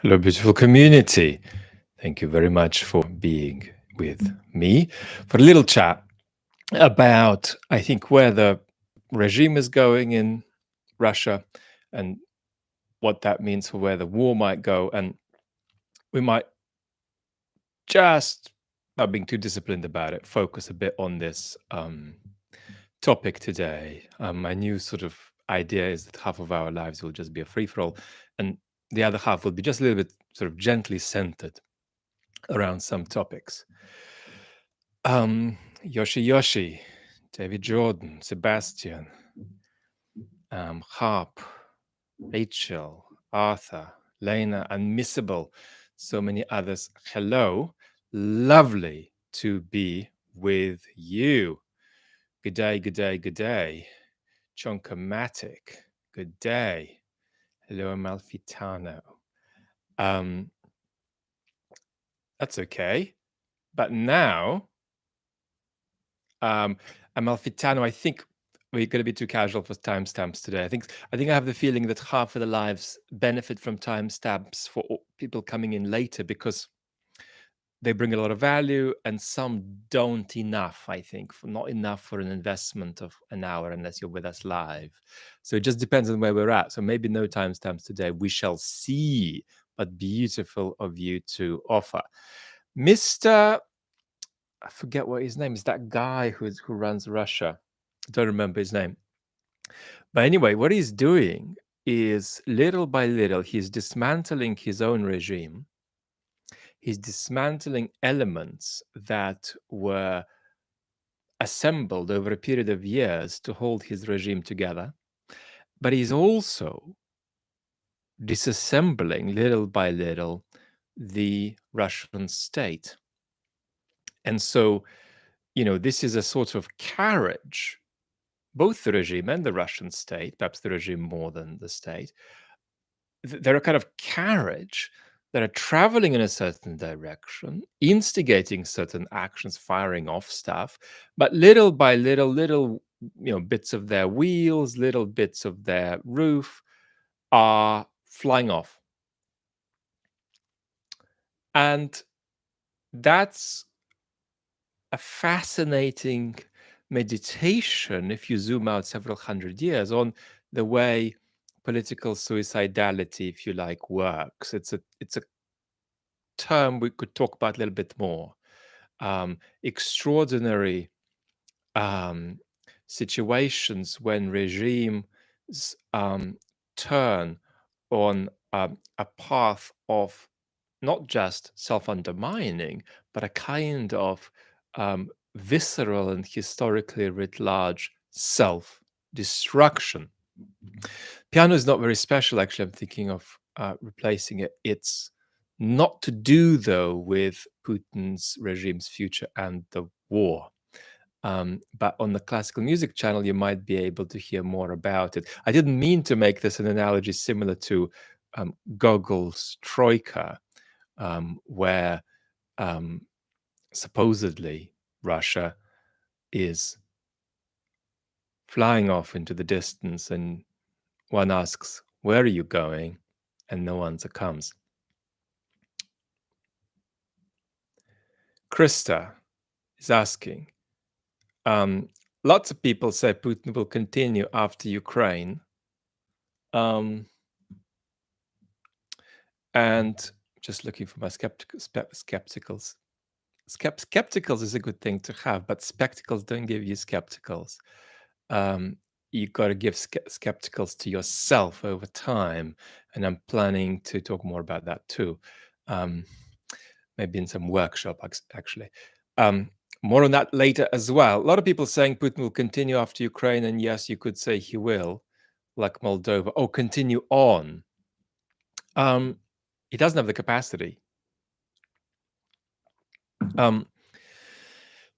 Hello, beautiful community. Thank you very much for being with me for a little chat about, I think, where the regime is going in Russia and what that means for where the war might go. And we might just, not being too disciplined about it, focus a bit on this topic today. My new sort of idea is that half of our lives will just be a free-for-all, and the other half will be just a little bit sort of gently centered around some topics. Yoshi, David Jordan, Sebastian, Harp, Rachel, Arthur, Lena, Unmissable, so many others. Hello, lovely to be with you. Good day, good day, good day. Chonkomatic, good day. Hello, Amalfitano. That's okay. But now, Amalfitano, I think we're going to be too casual for timestamps today. I think I have the feeling that half of the lives benefit from timestamps for people coming in later because they bring a lot of value, and some don't enough, I think, not enough for an investment of an hour unless you're with us live. So it just depends on where we're at. So maybe no timestamps today. We shall see, but beautiful of you to offer. Mr. I forget what his name is, that guy who runs Russia. I don't remember his name. But anyway, what he's doing is little by little, he's dismantling his own regime. He's dismantling elements that were assembled over a period of years to hold his regime together. But he's also disassembling little by little the Russian state. And so, this is a sort of carriage, both the regime and the Russian state, perhaps the regime more than the state. They're a kind of carriage that are traveling in a certain direction, instigating certain actions, firing off stuff, but little by little, bits of their wheels, little bits of their roof are flying off. And that's a fascinating meditation, if you zoom out several hundred years, on the way political suicidality, if you like, works. It's a term we could talk about a little bit more. Extraordinary situations when regimes turn on a path of not just self-undermining, but a kind of visceral and historically writ large self-destruction. Piano is not very special, actually. I'm thinking of replacing it. It's not to do, though, with Putin's regime's future and the war. But on the classical music channel, you might be able to hear more about it. I didn't mean to make this an analogy similar to Gogol's Troika, where supposedly Russia is flying off into the distance, and one asks, "Where are you going?" and no answer comes. Krista is asking, lots of people say Putin will continue after Ukraine. And just looking for my skepticals. Skepticals is a good thing to have, but spectacles don't give you skepticals. You got to give skepticals to yourself over time. And I'm planning to talk more about that too. Maybe in some workshop, actually. More on that later as well. A lot of people saying Putin will continue after Ukraine. And yes, you could say he will, like Moldova. Oh, continue on. He doesn't have the capacity.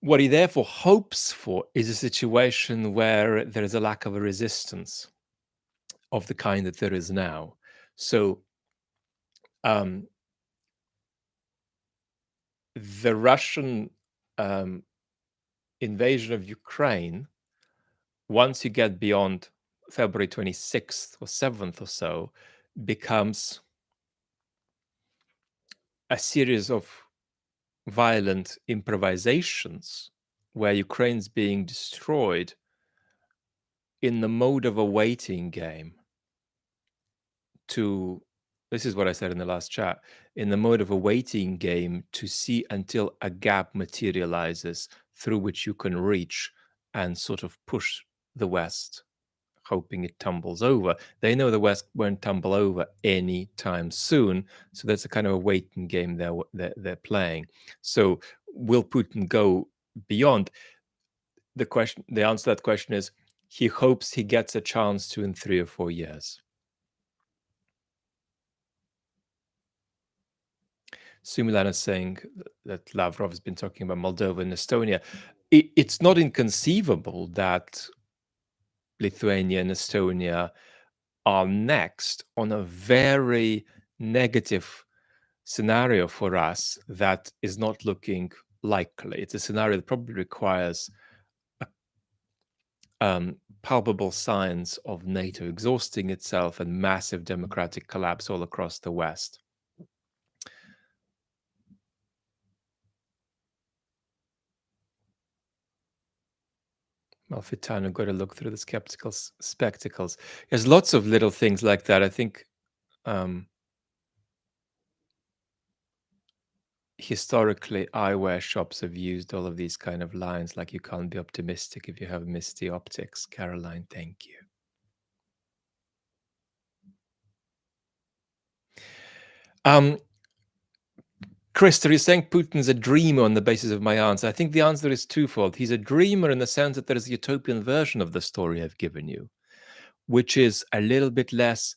What he therefore hopes for is a situation where there is a lack of a resistance of the kind that there is now. So the Russian invasion of Ukraine, once you get beyond February 26th or 7th or so, becomes a series of violent improvisations where Ukraine's being destroyed in the mode of a waiting game to, this is what I said in the last chat, in the mode of a waiting game to see until a gap materializes through which you can reach and sort of push the West, hoping it tumbles over. They know the West won't tumble over anytime soon, so that's a kind of a waiting game they're playing. So will Putin go beyond? The answer to that question is he hopes he gets a chance to in 3 or 4 years. Sumilan is saying that Lavrov has been talking about Moldova and Estonia. It's not inconceivable that Lithuania and Estonia are next on a very negative scenario for us that is not looking likely. It's a scenario that probably requires palpable signs of NATO exhausting itself and massive democratic collapse all across the West. Malfitano, got to look through the skeptical spectacles. There's lots of little things like that. I think historically eyewear shops have used all of these kind of lines, like you can't be optimistic if you have misty optics. Caroline, thank you. Krista is saying Putin's a dreamer on the basis of my answer. I think the answer is twofold. He's a dreamer in the sense that there is a utopian version of the story I've given you, which is a little bit less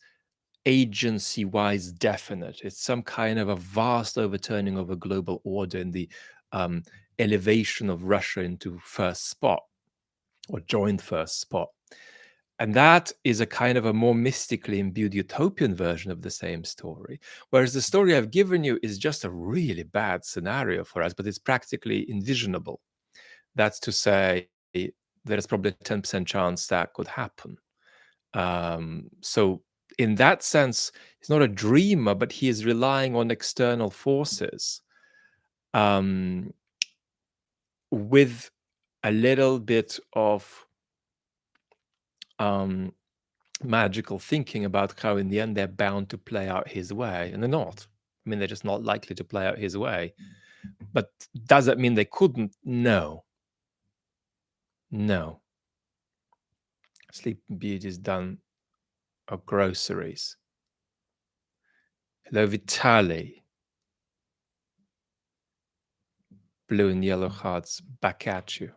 agency-wise definite. It's some kind of a vast overturning of a global order in the elevation of Russia into first spot or joint first spot. And that is a kind of a more mystically imbued utopian version of the same story. Whereas the story I've given you is just a really bad scenario for us, but it's practically envisionable. That's to say, there's probably a 10% chance that could happen. So in that sense, he's not a dreamer, but he is relying on external forces with a little bit of magical thinking about how in the end they're bound to play out his way, and they're not. I mean, they're just not likely to play out his way. But does that mean they couldn't? No. No. Sleeping Beauty is done of groceries. Hello, Vitali. Blue and yellow hearts back at you.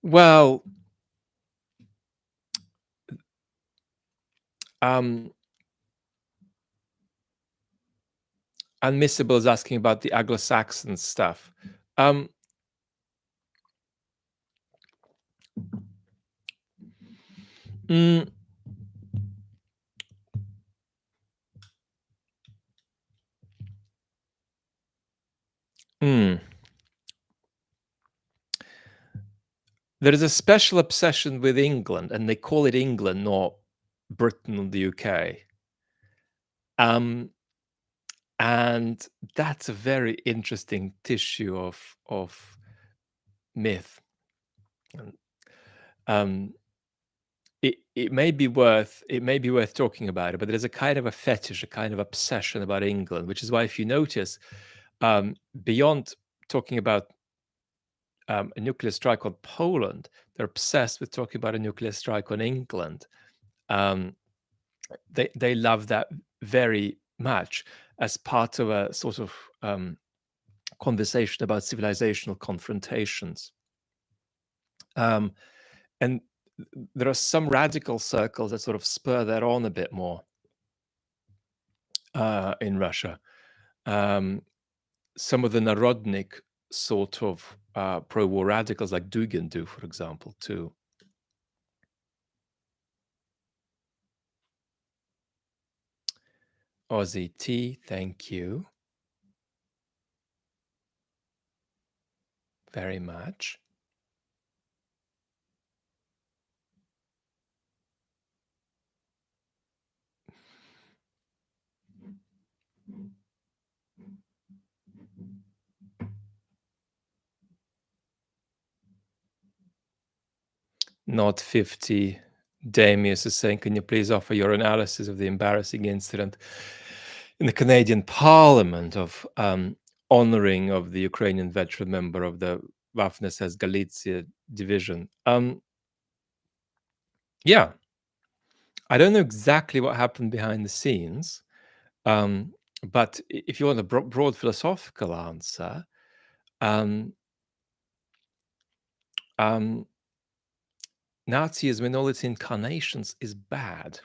Well, Unmissable is asking about the Anglo-Saxon stuff. Mm, mm. There is a special obsession with England, and they call it England, not Britain or the UK. And that's a very interesting tissue of myth. It may be worth talking about it, but there's a kind of a fetish, a kind of obsession about England, which is why, if you notice, beyond talking about a nuclear strike on Poland, they're obsessed with talking about a nuclear strike on England. They love that very much as part of a sort of conversation about civilizational confrontations. And there are some radical circles that sort of spur that on a bit more in Russia. Some of the Narodnik sort of pro-war radicals like Dugin do, for example, too. Aussie T, thank you. very much. Not 50. Damius is saying, can you please offer your analysis of the embarrassing incident in the Canadian Parliament of honoring of the Ukrainian veteran member of the Waffen-SS Galicia division? Yeah, I don't know exactly what happened behind the scenes, but if you want a broad philosophical answer, um, Nazism in all its incarnations is bad.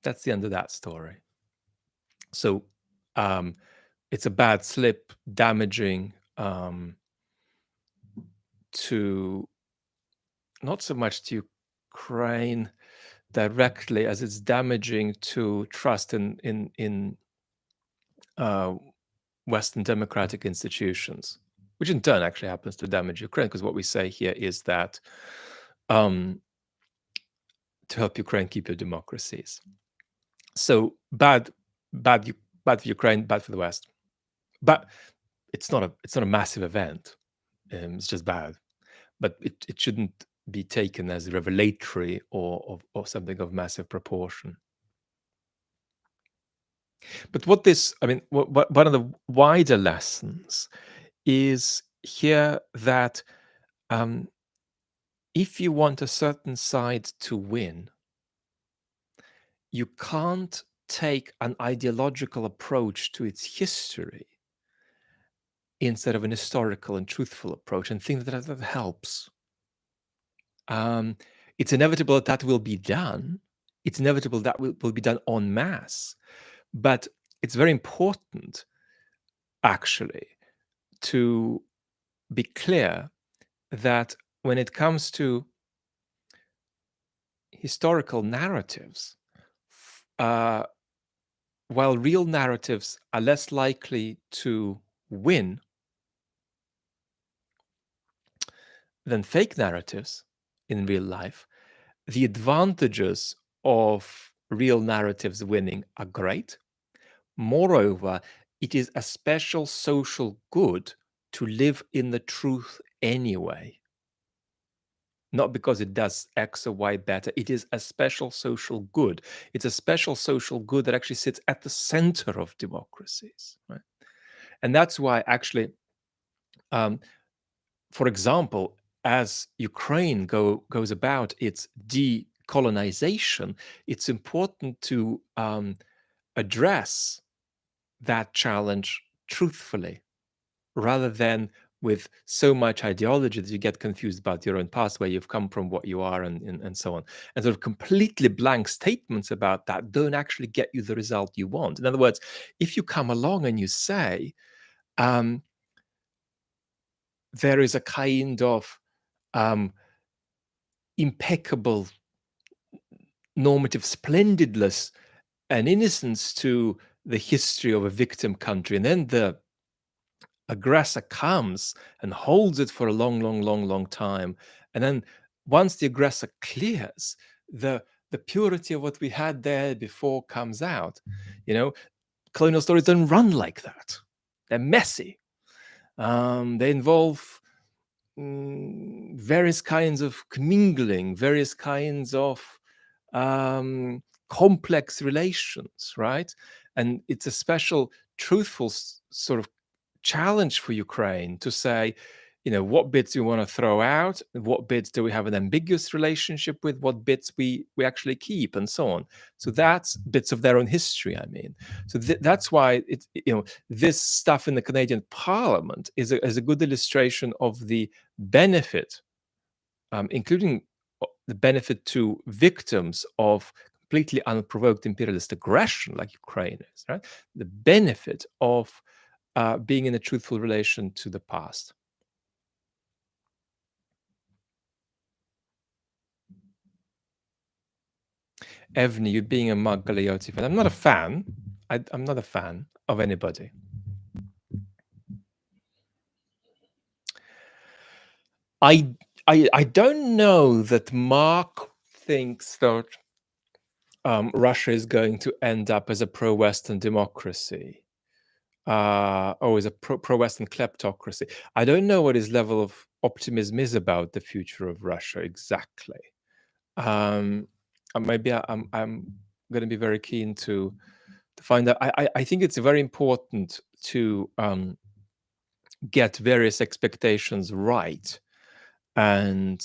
That's the end of that story. So it's a bad slip, damaging to not so much to Ukraine directly as it's damaging to trust in Western democratic institutions, which in turn actually happens to damage Ukraine, because what we say here is that to help Ukraine keep your democracies. So bad for Ukraine, bad for the West. But it's not a massive event. It's just bad. But it shouldn't be taken as revelatory or something of massive proportion. But what one of the wider lessons is here that if you want a certain side to win, you can't take an ideological approach to its history instead of an historical and truthful approach and think that that helps. It's inevitable that will be done. It's inevitable that will be done en masse. But it's very important, actually, to be clear that when it comes to historical narratives, while real narratives are less likely to win than fake narratives in real life, the advantages of real narratives winning are great. Moreover, it is a special social good to live in the truth anyway. Not because it does X or Y better. It is a special social good. It's a special social good that actually sits at the center of democracies, right? And that's why actually, for example, as Ukraine goes about its decolonization, it's important to address that challenge truthfully, rather than with so much ideology that you get confused about your own past, where you've come from, what you are, and so on. And sort of completely blank statements about that don't actually get you the result you want. In other words, if you come along and you say, there is a kind of impeccable normative splendidness and innocence to the history of a victim country, and then the aggressor comes and holds it for a long time, and then once the aggressor clears, the purity of what we had there before comes out. Colonial stories don't run like that. They're messy. They involve various kinds of commingling, various kinds of complex relations, right? And it's a special truthful sort of challenge for Ukraine to say, what bits do you want to throw out? What bits do we have an ambiguous relationship with? What bits we actually keep, and so on. So that's bits of their own history, I mean. So that's why it's, this stuff in the Canadian Parliament is a good illustration of the benefit, including the benefit to victims of completely unprovoked imperialist aggression like Ukraine is, right? The benefit of being in a truthful relation to the past. Evni, you being a Mark Galeotti fan. I'm not a fan. I'm not a fan of anybody. I I don't know that Mark thinks that Russia is going to end up as a pro-Western democracy, or as a pro-Western kleptocracy. I don't know what his level of optimism is about the future of Russia exactly. Um, maybe I'm going to be very keen to find out. I think it's very important to get various expectations right, and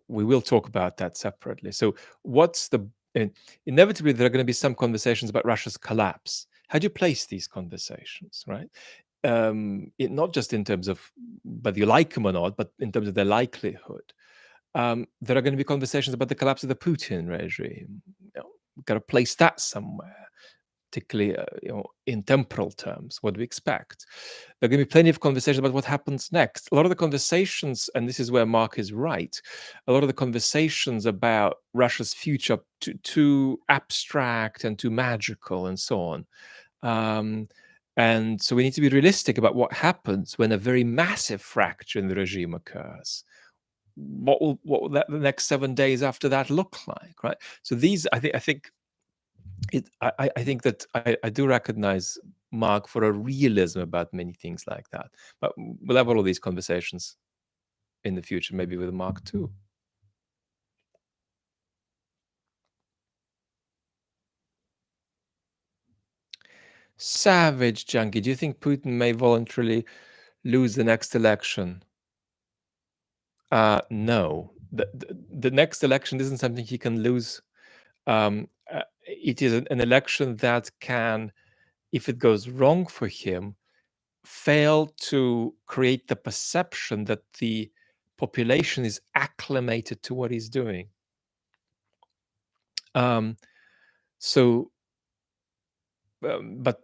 we will talk about that separately. So, what's the inevitably there are going to be some conversations about Russia's collapse. How do you place these conversations, right? Not just in terms of whether you like them or not, but in terms of their likelihood. There are going to be conversations about the collapse of the Putin regime. We've got to place that somewhere, particularly in temporal terms. What do we expect? There are going to be plenty of conversations about what happens next. A lot of the conversations, and this is where Mark is right, a lot of the conversations about Russia's future too abstract and too magical and so on. And so we need to be realistic about what happens when a very massive fracture in the regime occurs. What will the next 7 days after that look like, right? So these, I think I think that I do recognize Mark for a realism about many things like that. But we'll have all of these conversations in the future, maybe with Mark too. Savage Junkie, do you think Putin may voluntarily lose the next election? No. The next election isn't something he can lose. It is an election that can, if it goes wrong for him, fail to create the perception that the population is acclimated to what he's doing. So, but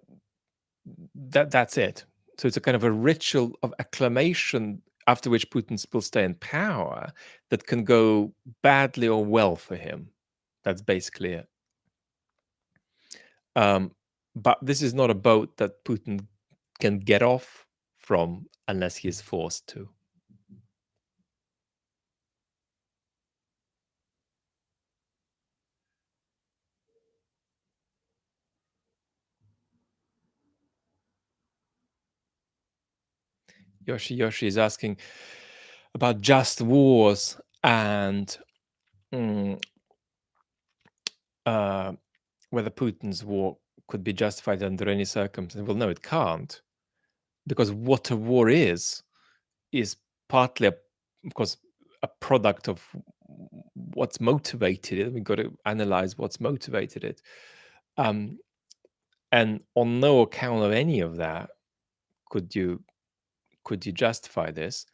that's it. So it's a kind of a ritual of acclamation after which Putin will stay in power that can go badly or well for him. That's basically it. But this is not a boat that Putin can get off from unless he is forced to. Yoshi is asking about just wars and whether Putin's war could be justified under any circumstance. Well, no, it can't, because what a war is partly, of course, a product of what's motivated it. We've got to analyze what's motivated it. And on no account of any of that could you justify this.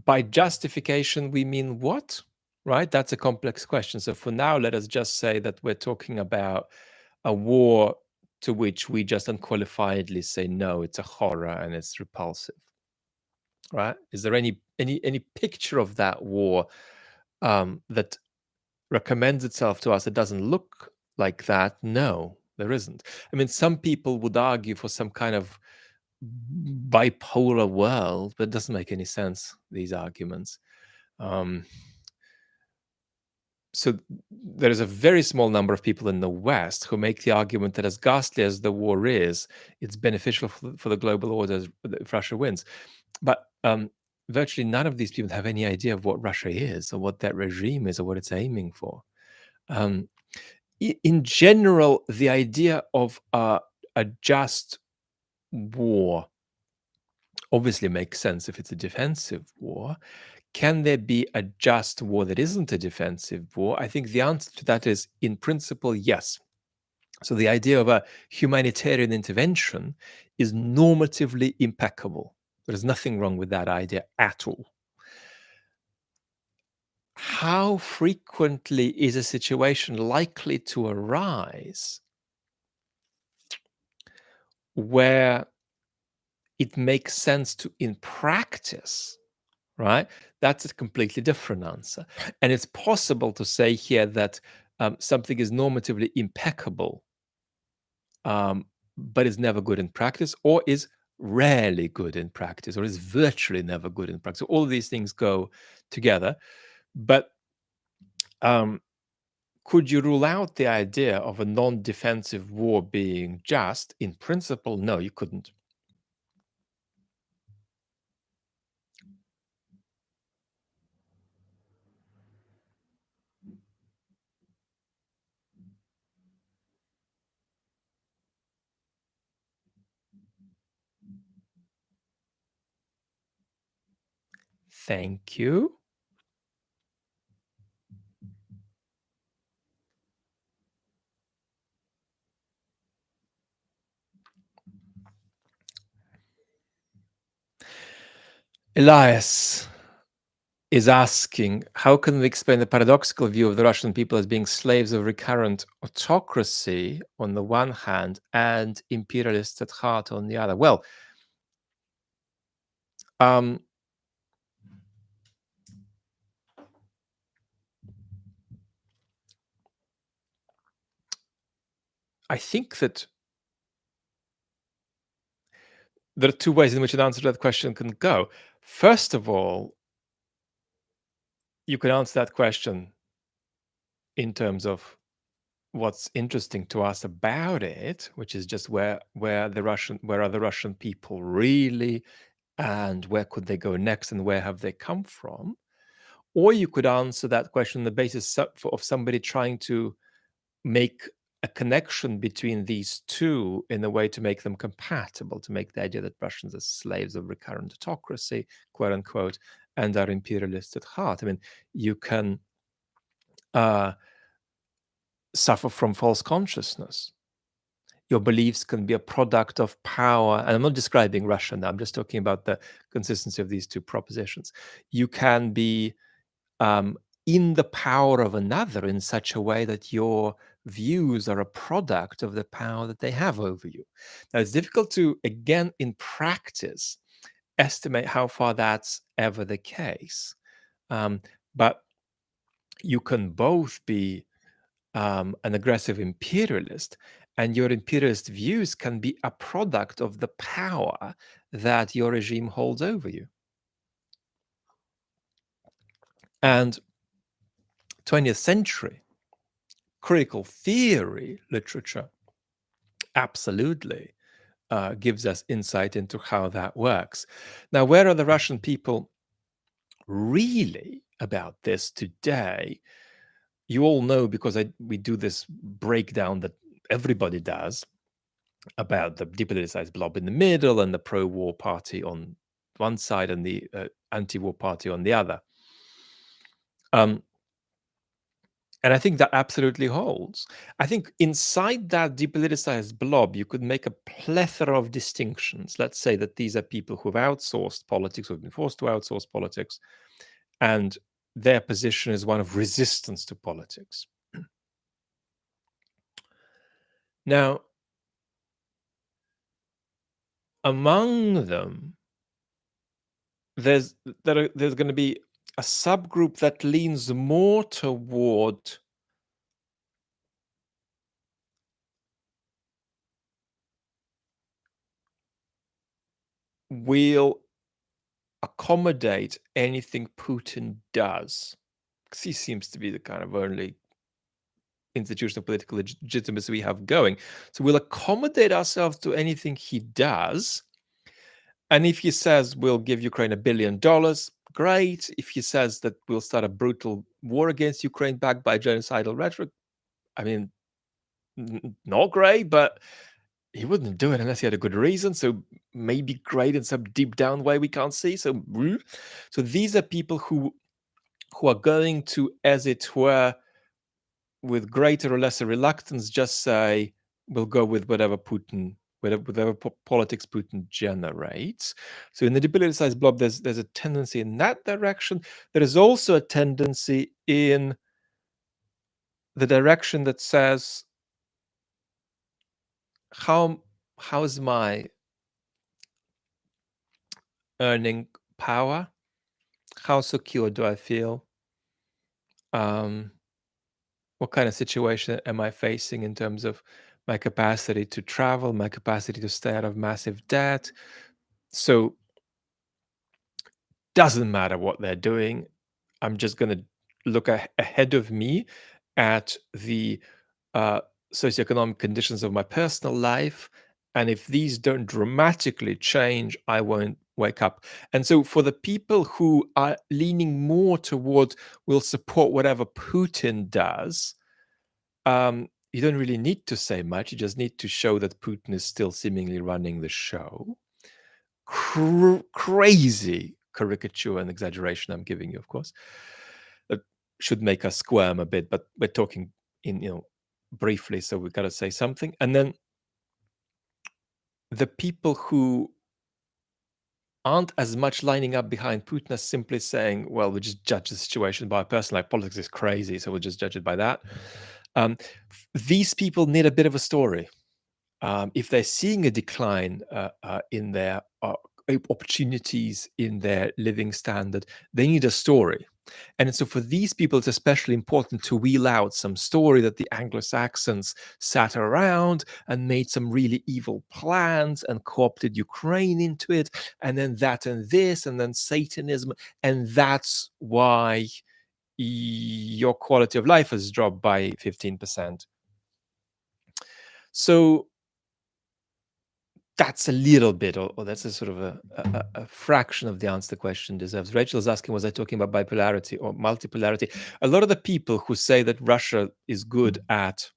By justification, we mean what? Right? That's a complex question. So for now, let us just say that we're talking about a war to which we just unqualifiedly say no, it's a horror and it's repulsive. Right? Is there any picture of that war that recommends itself to us that doesn't look like that? No, there isn't. I mean, some people would argue for some kind of bipolar world, but it doesn't make any sense, these arguments. So there is a very small number of people in the West who make the argument that as ghastly as the war is, it's beneficial for the global order if Russia wins. But virtually none of these people have any idea of what Russia is or what that regime is or what it's aiming for. In general, the idea of a just war obviously makes sense if it's a defensive war. Can there be a just war that isn't a defensive war? I think the answer to that is, in principle, yes. So the idea of a humanitarian intervention is normatively impeccable. There's nothing wrong with that idea at all. How frequently is a situation likely to arise where it makes sense to, in practice, right? That's a completely different answer. And it's possible to say here that something is normatively impeccable, but is never good in practice, or is rarely good in practice or is virtually never good in practice. So all of these things go together. But um, could you rule out the idea of a non-defensive war being just? In principle, no, you couldn't. Thank you. Elias is asking, how can we explain the paradoxical view of the Russian people as being slaves of recurrent autocracy on the one hand and imperialists at heart on the other? Well, um, I think that there are two ways in which an answer to that question can go. First of all, you can answer that question in terms of what's interesting to us about it, which is just where are the Russian people really, and where could they go next, and where have they come from? Or you could answer that question on the basis of somebody trying to make a connection between these two in a way to make them compatible, to make the idea that Russians are slaves of recurrent autocracy, quote unquote, and are imperialists at heart. I mean, you can uh, suffer from false consciousness. Your beliefs can be a product of power. And I'm not describing Russia now, I'm just talking about the consistency of these two propositions. You can be in the power of another in such a way that your views are a product of the power that they have over you. Now, it's difficult to, again, in practice, estimate how far that's ever the case. But you can both be an aggressive imperialist, and your imperialist views can be a product of the power that your regime holds over you. And 20th century critical theory literature absolutely gives us insight into how that works. Now, where are the Russian people really about this today? You all know, because we do this breakdown that everybody does about the depoliticized blob in the middle and the pro-war party on one side and the anti-war party on the other. Um, And I think that absolutely holds. I think inside that depoliticized blob, you could make a plethora of distinctions. Let's say that these are people who've outsourced politics, who've been forced to outsource politics, and their position is one of resistance to politics. Now, among them, there's there's going to be a subgroup that leans more toward will accommodate anything Putin does, because he seems to be the kind of only institutional political legitimacy we have going. So we'll accommodate ourselves to anything he does. And if he says we'll give Ukraine $1 billion, great. If he says that we'll start a brutal war against Ukraine backed by genocidal rhetoric, I mean, not great, but he wouldn't do it unless he had a good reason. So maybe great in some deep down way we can't see. So these are people who are going to, as it were, with greater or lesser reluctance, just say we'll go with whatever politics Putin generates. So in the depoliticized blob, there's a tendency in that direction. There is also a tendency in the direction that says, how's my earning power? How secure do I feel? What kind of situation am I facing in terms of my capacity to travel, my capacity to stay out of massive debt, So doesn't matter what they're doing. I'm just going to look ahead of me at the uh, socioeconomic conditions of my personal life. And if these don't dramatically change, I won't wake up. And so, for the people who are leaning more toward will support whatever Putin does, you don't really need to say much. You just need to show that Putin is still seemingly running the show. Crazy caricature and exaggeration I'm giving you, of course. That should make us squirm a bit, but we're talking in briefly, so we've got to say something. And then the people who aren't as much lining up behind Putin as simply saying, well, we just judge the situation by a person, like politics is crazy, so we'll just judge it by that. These people need a bit of a story. If they're seeing a decline in their opportunities, in their living standard, they need a story. And so for these people, it's especially important to wheel out some story that the Anglo-Saxons sat around and made some really evil plans and co-opted Ukraine into it, and then that and this, and then Satanism. And that's why your quality of life has dropped by 15%. So that's a little bit, or that's a sort of a fraction of the answer the question deserves. Rachel is asking, was I talking about bipolarity or multipolarity? A lot of the people who say that Russia is good at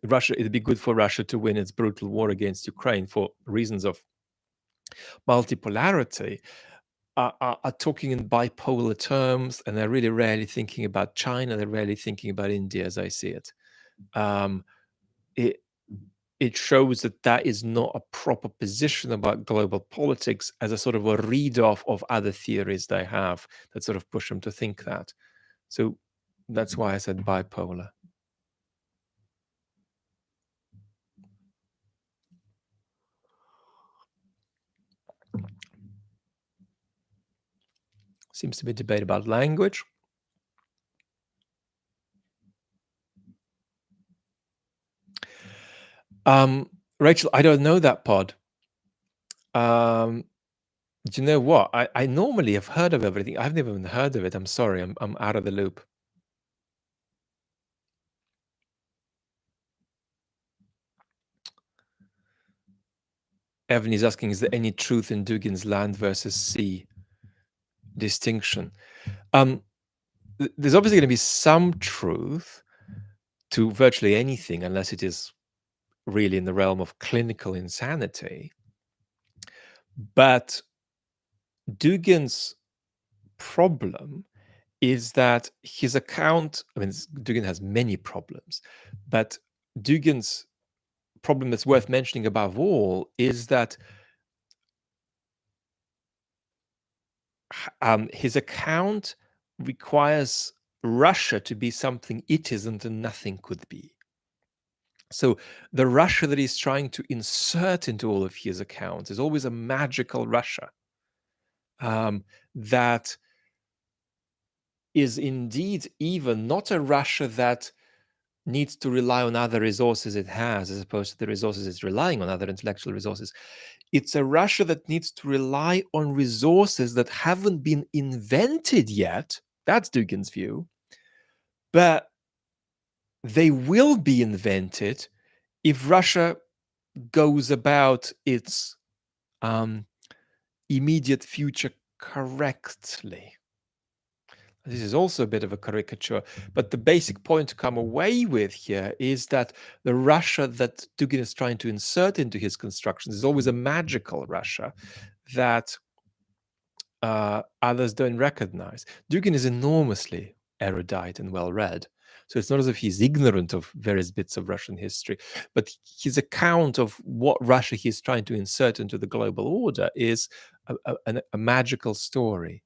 Russia, it'd be good for Russia to win its brutal war against Ukraine for reasons of multipolarity are talking in bipolar terms, and they're really rarely thinking about China. They're rarely thinking about India, as I see it. Um, it it shows that that is not a proper position about global politics as a sort of a read-off of other theories they have that sort of push them to think that. So that's why I said bipolar. Seems to be a debate about language. Rachel, I don't know that pod. Do you know what? I normally have heard of everything. I've never even heard of it. I'm sorry. I'm out of the loop. Evan is asking, is there any truth in Dugin's land versus sea distinction? There's obviously going to be some truth to virtually anything, unless it is really in the realm of clinical insanity. But Dugin's problem is that his account, I mean, Dugin has many problems, but Dugin's problem that's worth mentioning above all is that his account requires Russia to be something it isn't and nothing could be. So the Russia that he's trying to insert into all of his accounts is always a magical Russia that is indeed even not a Russia that needs to rely on other resources it has, as opposed to the resources it's relying on, other intellectual resources. It's a Russia that needs to rely on resources that haven't been invented yet. That's Dugin's view. But they will be invented if Russia goes about its immediate future correctly. This is also a bit of a caricature, but the basic point to come away with here is that the Russia that Dugin is trying to insert into his constructions is always a magical Russia that others don't recognize. Dugin is enormously erudite and well-read, so it's not as if he's ignorant of various bits of Russian history, but his account of what Russia he's trying to insert into the global order is a magical story.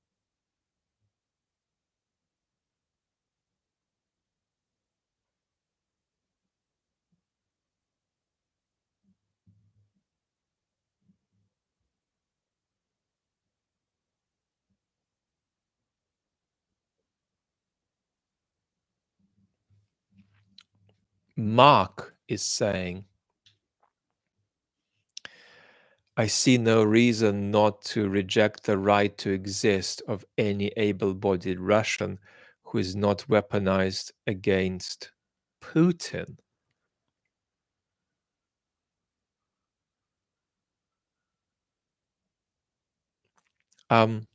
Mark is saying, I see no reason not to reject the right to exist of any able-bodied Russian who is not weaponized against Putin. Um,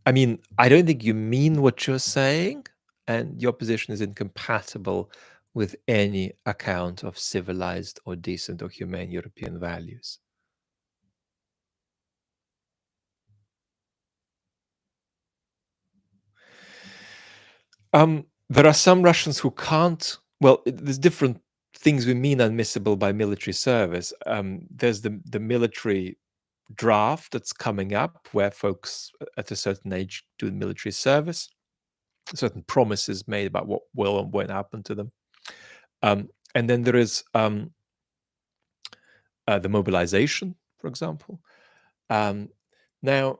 I mean, I don't think you mean what you're saying, and your position is incompatible with any account of civilized or decent or humane European values. There are some Russians who can't. Well, there's different things we mean unmissable by military service. There's the military draft that's coming up, where folks at a certain age do military service, certain promises made about what will and won't happen to them. And then there is the mobilization, for example. Um, Now,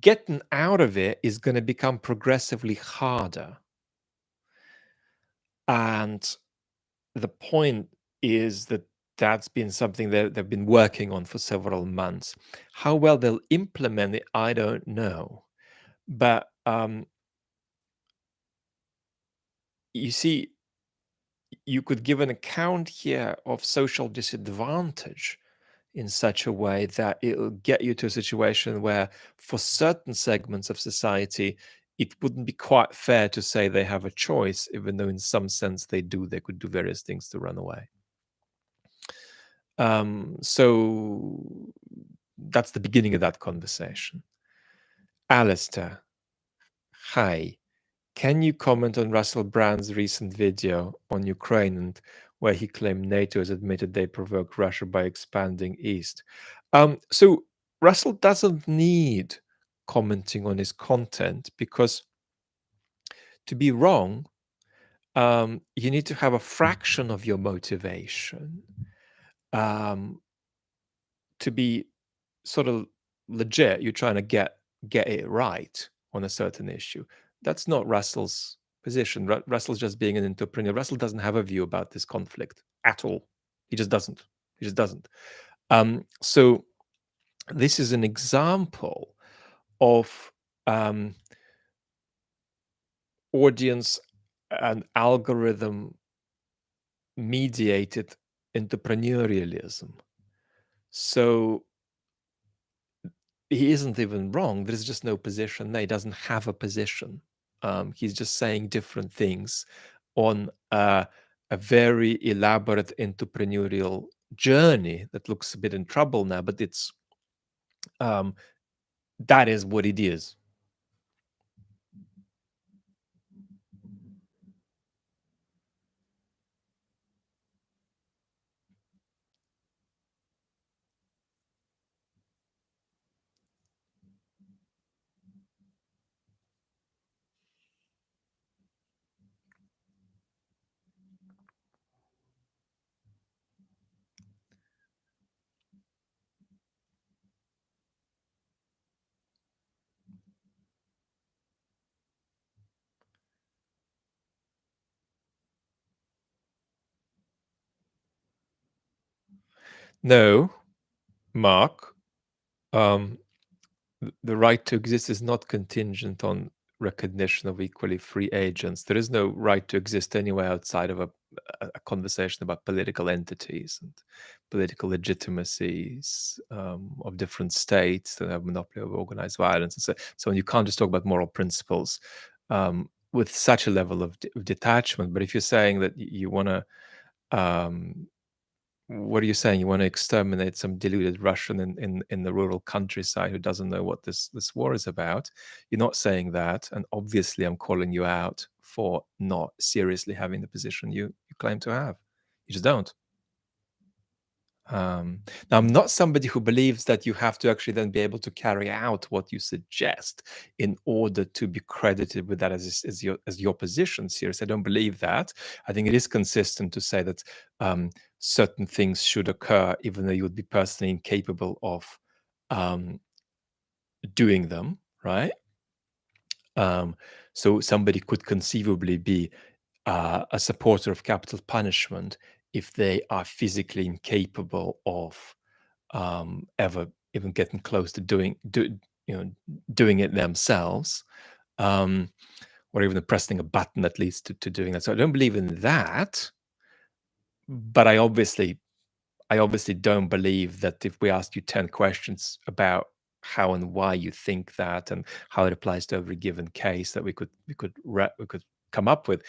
getting out of it is going to become progressively harder. And the point is that that's been something that they've been working on for several months. How well they'll implement it, I don't know. But you see, you could give an account here of social disadvantage in such a way that it'll get you to a situation where, for certain segments of society, it wouldn't be quite fair to say they have a choice, even though in some sense they do. They could do various things to run away. So that's the beginning of that conversation. Alistair, hi. Can you comment on Russell Brand's recent video on Ukraine and where he claimed NATO has admitted they provoked Russia by expanding east? So Russell doesn't need commenting on his content, because to be wrong, you need to have a fraction of your motivation um, to be sort of legit. You're trying to get it right on a certain issue. That's not Russell's position. Russell's just being an entrepreneur. Russell doesn't have a view about this conflict at all. He just doesn't. He just doesn't. So this is an example of audience and algorithm mediated entrepreneurialism. So he isn't even wrong. There's just no position there. He doesn't have a position. He's just saying different things on a very elaborate entrepreneurial journey that looks a bit in trouble now, but it's that is what it is. No, Mark, um, the right to exist is not contingent on recognition of equally free agents. There is no right to exist anywhere outside of a conversation about political entities and political legitimacies of different states that have monopoly over organized violence. And so you can't just talk about moral principles with such a level of detachment. But if you're saying that you want to what are you saying? You want to exterminate some deluded Russian in the rural countryside who doesn't know what this war is about? You're not saying that, and obviously, I'm calling you out for not seriously having the position you claim to have. You just don't. Now, I'm not somebody who believes that you have to actually then be able to carry out what you suggest in order to be credited with that as your position. Seriously, I don't believe that. I think it is consistent to say that certain things should occur, even though you would be personally incapable of um, doing them, right? So somebody could conceivably be a supporter of capital punishment if they are physically incapable of ever even getting close to you know doing it themselves, um, or even pressing a button that leads to doing that. So I don't believe in that, but I obviously don't believe that if we asked you 10 questions about how and why you think that and how it applies to every given case that we could come up with,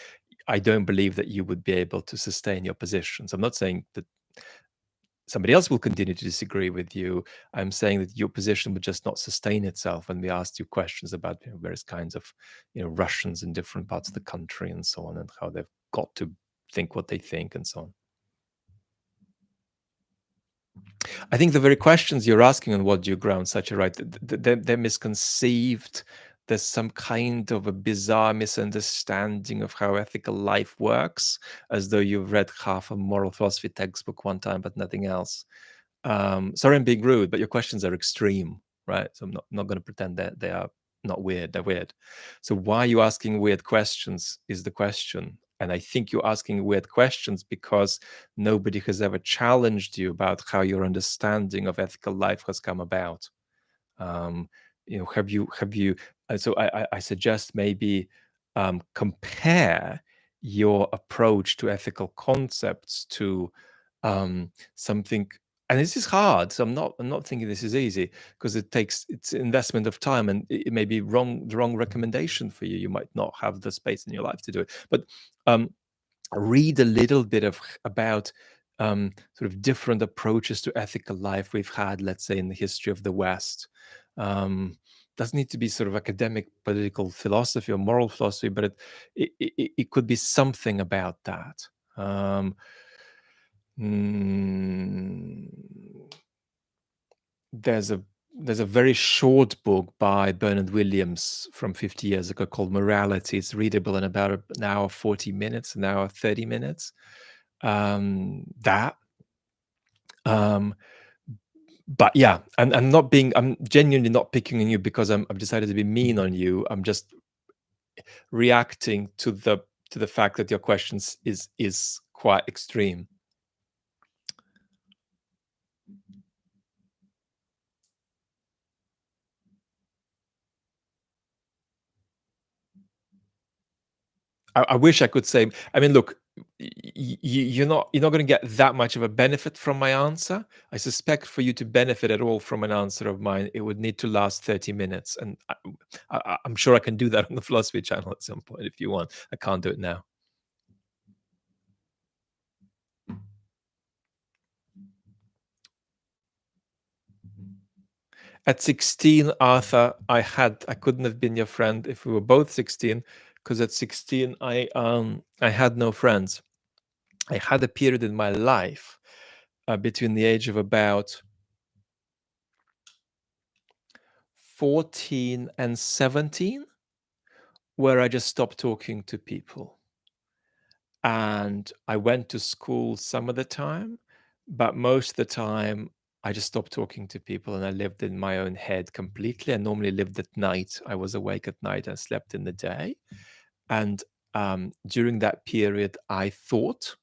I don't believe that you would be able to sustain your positions. I'm not saying that somebody else will continue to disagree with you. I'm saying that your position would just not sustain itself when we asked you questions about various kinds of Russians in different parts of the country and so on, and how they've got to think what they think and so on. I think the very questions you're asking on what do you ground such a right, they're misconceived. There's some kind of a bizarre misunderstanding of how ethical life works, as though you've read half a moral philosophy textbook one time, but nothing else. Sorry, I'm being rude, but your questions are extreme, right? So I'm not going to pretend that they are not weird. They're weird. So why are you asking weird questions is the question. And I think you're asking weird questions because nobody has ever challenged you about how your understanding of ethical life has come about. Um, have you? So I suggest maybe compare your approach to ethical concepts to something. And this is hard, so I'm not thinking this is easy, because it's investment of time, and it may be the wrong recommendation for you. You might not have the space in your life to do it, but um, read a little bit about sort of different approaches to ethical life we've had, let's say, in the history of the West. Doesn't need to be sort of academic political philosophy or moral philosophy, but it could be something about that. Mm, there's a there's a very short book by Bernard Williams from 50 years ago called Morality. It's readable in about an hour 40 minutes, an hour 30 minutes. That um but yeah, and I'm genuinely not picking on you because I've decided to be mean on you. I'm just reacting to the fact that your questions is quite extreme. I wish I could say. I mean, look, you're not going to get that much of a benefit from my answer. I suspect for you to benefit at all from an answer of mine, it would need to last 30 minutes, and I'm sure I can do that on the philosophy channel at some point if you want. I can't do it now. At 16, Arthur, I couldn't have been your friend if we were both 16, because at 16 I had no friends. I had a period in my life between the age of about 14 and 17 where I just stopped talking to people. And I went to school some of the time, but most of the time I just stopped talking to people and I lived in my own head completely. I normally lived at night. I was awake at night and slept in the day. And during that period, I thought.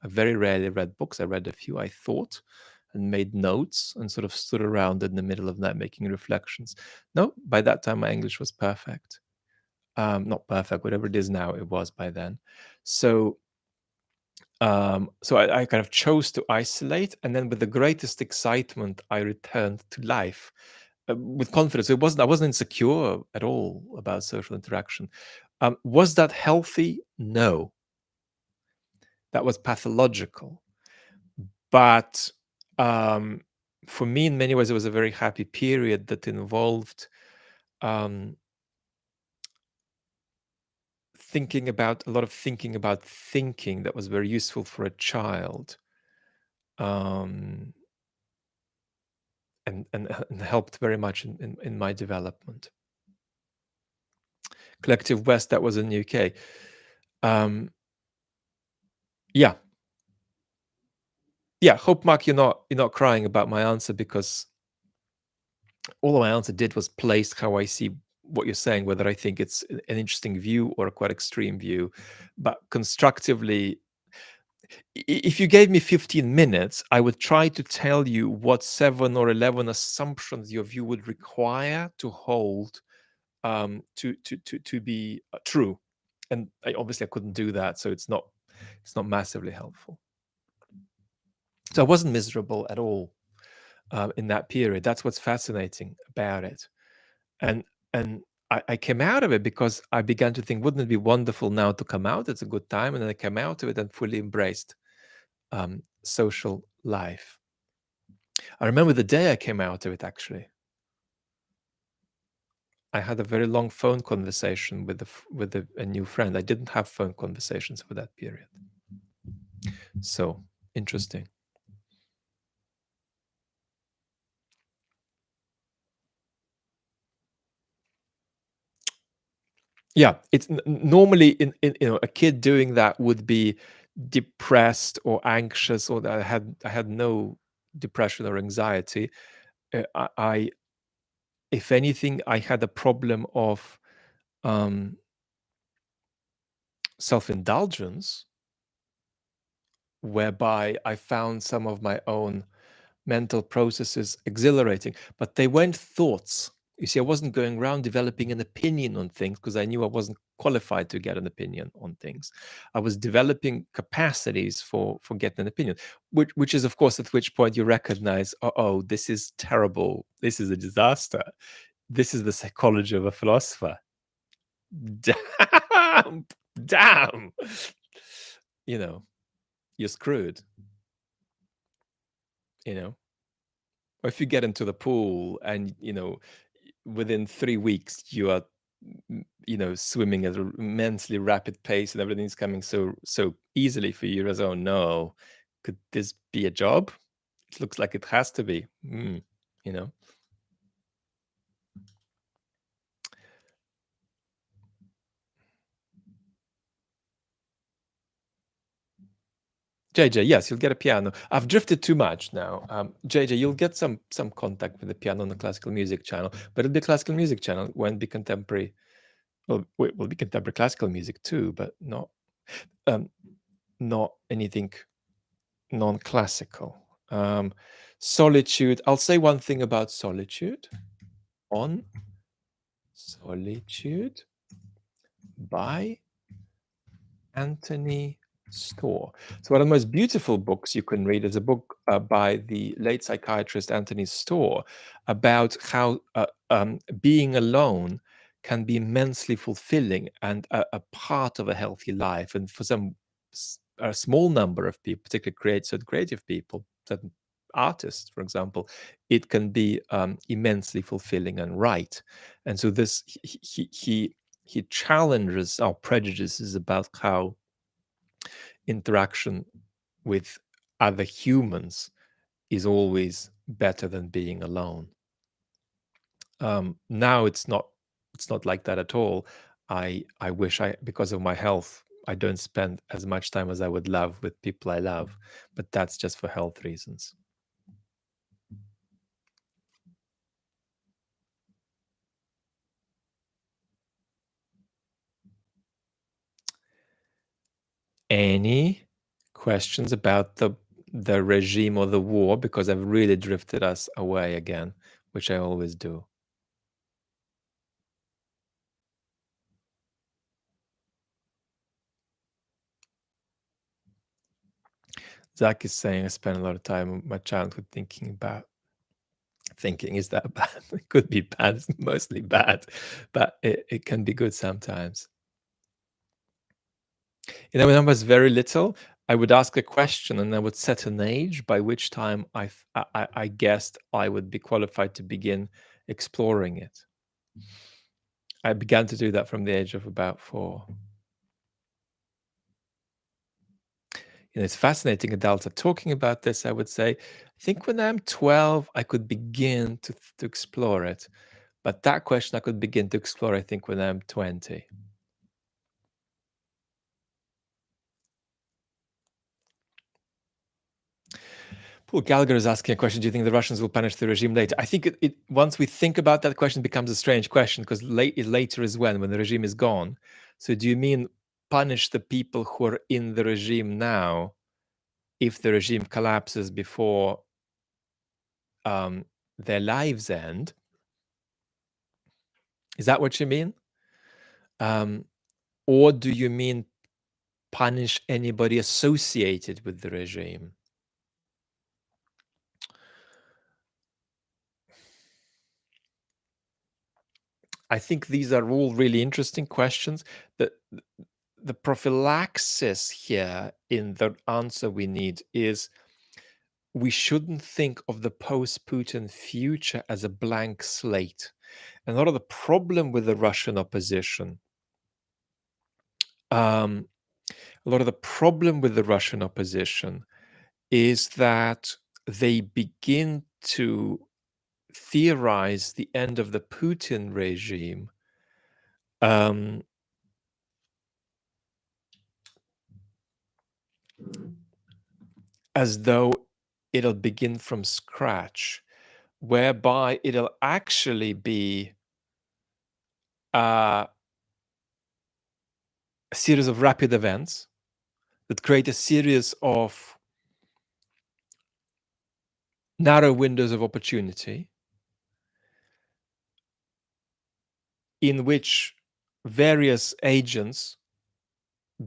I very rarely read books. I read a few. I thought and made notes and sort of stood around in the middle of that making reflections. No, by that time, my English was perfect. Not perfect, whatever it is now, it was by then. So I kind of chose to isolate, and then with the greatest excitement, I returned to life with confidence. I wasn't insecure at all about social interaction. Was that healthy? No, that was pathological. But um, for me, in many ways, it was a very happy period that involved um, thinking about thinking that was very useful for a child. Um, and helped very much in my development. Collective West, that was in the UK. Yeah, yeah. Hope, Mark, you're not crying about my answer, because all my answer did was place how I see what you're saying, whether I think it's an interesting view or a quite extreme view. But constructively, If you gave me 15 minutes, I would try to tell you what 7 or 11 assumptions your view would require to hold, to be true. And obviously I couldn't do that, so it's not massively helpful. So I wasn't miserable at all in that period. That's what's fascinating about it. And I came out of it because I began to think, wouldn't it be wonderful now to come out? It's a good time. And then I came out of it and fully embraced social life. I remember the day I came out of it, actually. I had a very long phone conversation with a new friend. I didn't have phone conversations for that period. So interesting. Yeah, it's normally in a kid doing that would be depressed or anxious, or that I had no depression or anxiety. I if anything, I had a problem of self-indulgence, whereby I found some of my own mental processes exhilarating, but they weren't thoughts. You see, I wasn't going around developing an opinion on things because I knew I wasn't qualified to get an opinion on things. I was developing capacities for getting an opinion, which is, of course, at which point you recognize, oh, this is terrible. This is a disaster. This is the psychology of a philosopher. Damn, damn. You know, you're screwed. You know, or if you get into the pool and within 3 weeks you are swimming at an immensely rapid pace and everything's coming so easily for you, as, oh no, could this be a job? It looks like it has to be. you know JJ, yes, you'll get a piano. I've drifted too much now. JJ, you'll get some contact with the piano on the classical music channel, but it'll be a classical music channel. Won't be contemporary. Well, it will be contemporary classical music too, but um, not anything non-classical. Solitude. I'll say one thing about solitude. On Solitude by Anthony Storr. So one of the most beautiful books you can read is a book by the late psychiatrist Anthony Storr about how being alone can be immensely fulfilling and a part of a healthy life. And for a small number of people, particularly creative people, certain artists, for example, it can be immensely fulfilling and right. And so this he challenges our prejudices about how interaction with other humans is always better than being alone. Now it's not like that at all. I wish because of my health, I don't spend as much time as I would love with people I love, but that's just for health reasons. Any questions about the regime or the war? Because I've really drifted us away again, which I always do. Zach is saying I spent a lot of time in my childhood thinking. Is that bad? It could be bad. It's mostly bad, but it can be good sometimes. When I was very little, I would ask a question and I would set an age by which time I guessed I would be qualified to begin exploring it. I began to do that from the age of about 4. It's fascinating. Adults are talking about this. I would say, I think when I'm 12, I could begin to explore it. But that question I could begin to explore, I think, when I'm 20. Paul Gallagher is asking a question. Do you think the Russians will punish the regime later? I think once we think about that question, it becomes a strange question, because later is when the regime is gone. So do you mean punish the people who are in the regime now? if the regime collapses before their lives end. Is that what you mean? Or do you mean punish anybody associated with the regime? I think these are all really interesting questions. The prophylaxis here in the answer we need is we shouldn't think of the post-Putin future as a blank slate. And a lot of the problem with the Russian opposition, is that they begin to theorize the end of the Putin regime as though it'll begin from scratch, whereby it'll actually be a series of rapid events that create a series of narrow windows of opportunity in which various agents,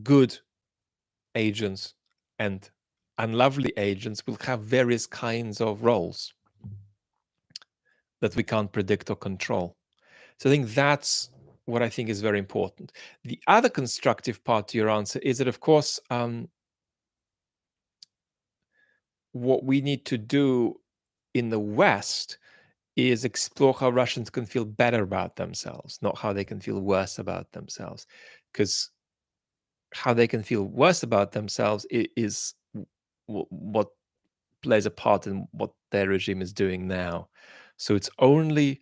good agents and unlovely agents, will have various kinds of roles that we can't predict or control. So I think that's what I think is very important. The other constructive part to your answer is that, of course, what we need to do in the West is explore how Russians can feel better about themselves, not how they can feel worse about themselves. Because how they can feel worse about themselves is what plays a part in what their regime is doing now. So it's only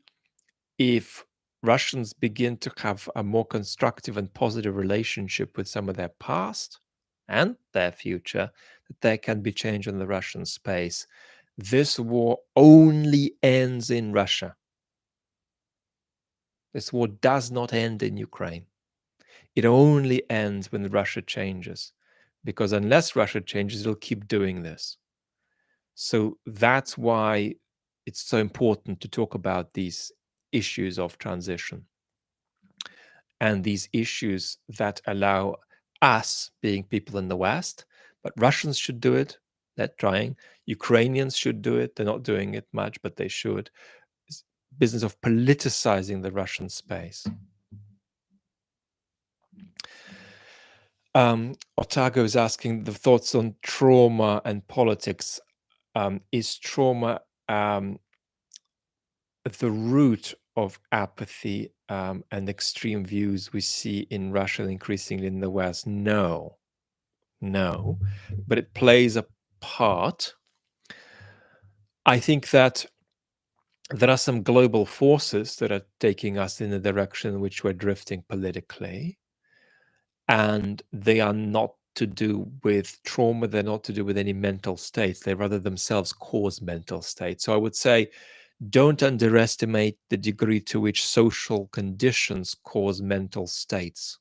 if Russians begin to have a more constructive and positive relationship with some of their past and their future that there can be change in the Russian space. This war only ends in Russia. This war does not end in Ukraine. It only ends when Russia changes, because unless Russia changes, it'll keep doing this. So that's why it's so important to talk about these issues of transition and these issues that allow us, being people in the West, but Russians should do it. They're trying. Ukrainians should do it. They're not doing it much, but they should. It's business of politicizing the Russian space. Otago is asking the thoughts on trauma and politics. Is trauma the root of apathy and extreme views we see in Russia and increasingly in the West? No, but it plays a part. I think that there are some global forces that are taking us in the direction in which we're drifting politically, and they are not to do with trauma. They're not to do with any mental states. They rather themselves cause mental states. So I would say, don't underestimate the degree to which social conditions cause mental states,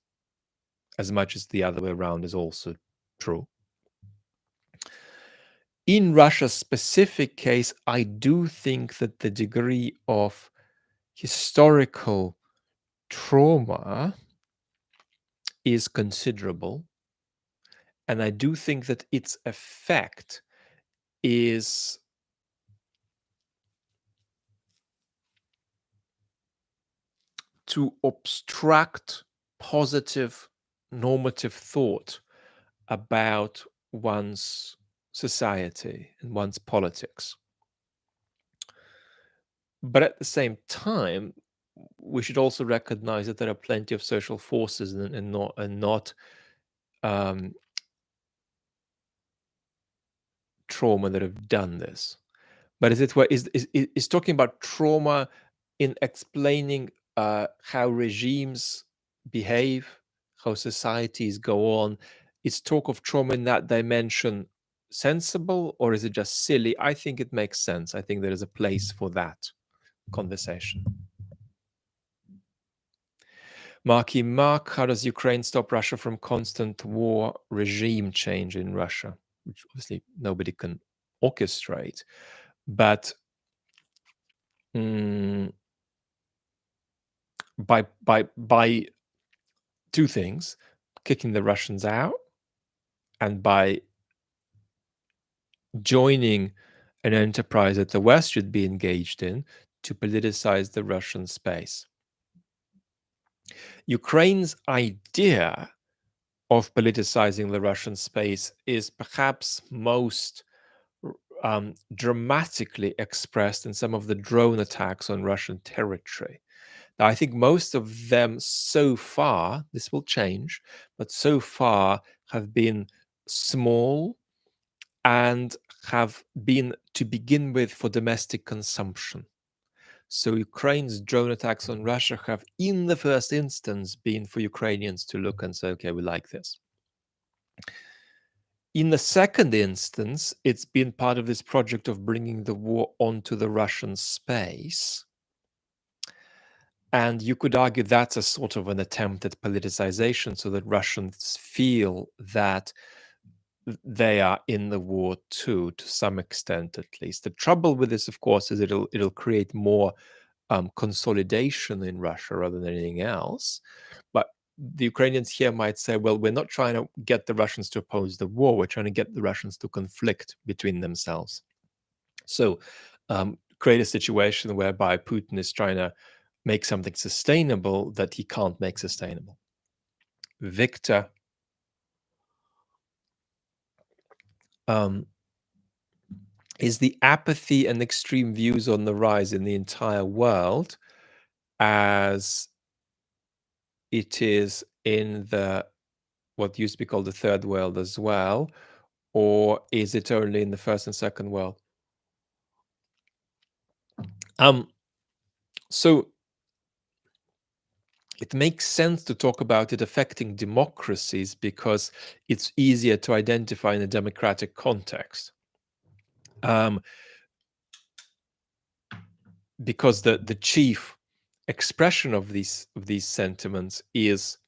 as much as the other way around is also true. In Russia's specific case, I do think that the degree of historical trauma is considerable. And I do think that its effect is to obstruct positive normative thought about one's society and one's politics. But at the same time, we should also recognize that there are plenty of social forces and not trauma that have done this. But is talking about trauma in explaining how regimes behave, how societies go on? Is talk of trauma in that dimension sensible, or is it just silly? I think it makes sense. I think there is a place for that conversation. Mark, how does Ukraine stop Russia from constant war regime change in Russia? which obviously nobody can orchestrate. But mm, by two things: kicking the Russians out, and by joining an enterprise that the West should be engaged in to politicize the Russian space. Ukraine's idea of politicizing the Russian space is perhaps most dramatically expressed in some of the drone attacks on Russian territory. Now, I think most of them so far, this will change, but so far have been small and have been, to begin with, for domestic consumption. So Ukraine's drone attacks on Russia have, in the first instance, been for Ukrainians to look and say, okay, we like this. In the second instance, it's been part of this project of bringing the war onto the Russian space. And you could argue that's a sort of an attempt at politicization, so that Russians feel that they are in the war too, to some extent at least. The trouble with this, of course, is it'll create more consolidation in Russia rather than anything else. But the Ukrainians here might say, well, we're not trying to get the Russians to oppose the war, we're trying to get the Russians to conflict between themselves. So create a situation whereby Putin is trying to make something sustainable that he can't make sustainable. Victor, is the apathy and extreme views on the rise in the entire world, as it is in the what used to be called the third world as well, or is it only in the first and second world? So it makes sense to talk about it affecting democracies because it's easier to identify in a democratic context. Because the chief expression of these sentiments is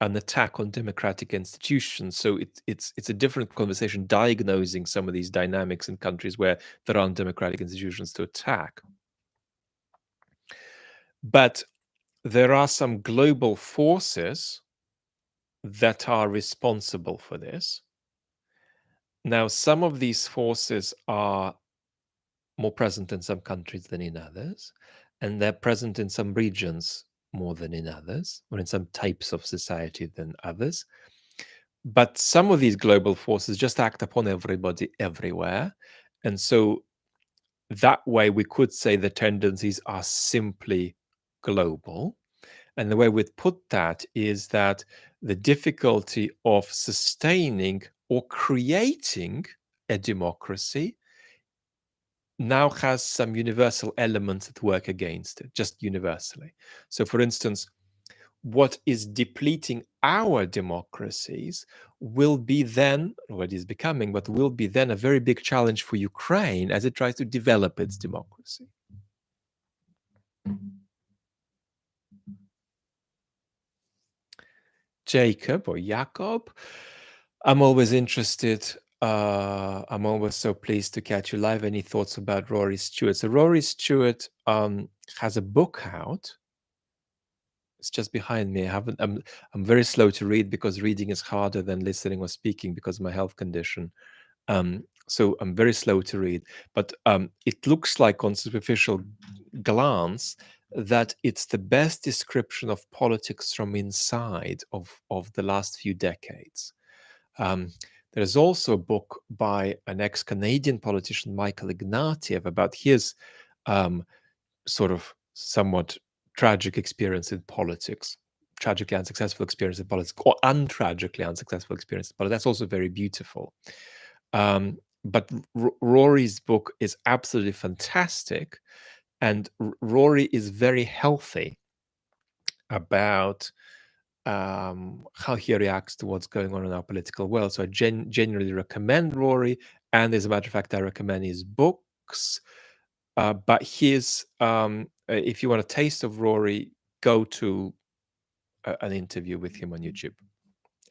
an attack on democratic institutions. So it's a different conversation diagnosing some of these dynamics in countries where there aren't democratic institutions to attack. But there are some global forces that are responsible for this. Now, some of these forces are more present in some countries than in others, and they're present in some regions more than in others, or in some types of society than others. But some of these global forces just act upon everybody everywhere. And so that way we could say the tendencies are simply global. And the way we'd put that is that the difficulty of sustaining or creating a democracy now has some universal elements that work against it, just universally. So, for instance, what is depleting our democracies will be then, what is becoming, but will be then a very big challenge for Ukraine as it tries to develop its democracy. Jacob or Jakob, I'm always interested. I'm always so pleased to catch you live. Any thoughts about Rory Stewart? So Rory Stewart has a book out. It's just behind me. I'm very slow to read because reading is harder than listening or speaking because of my health condition. So I'm very slow to read. But it looks like on superficial glance that it's the best description of politics from inside of the last few decades. There's also a book by an ex-Canadian politician, Michael Ignatieff, about his sort of somewhat tragic experience in politics, tragically unsuccessful experience in politics, or untragically unsuccessful experience in politics. That's also very beautiful. But Rory's book is absolutely fantastic, and Rory is very healthy about how he reacts to what's going on in our political world. So I genuinely recommend Rory, and as a matter of fact, I recommend his books. But his, if you want a taste of Rory, go to an interview with him on YouTube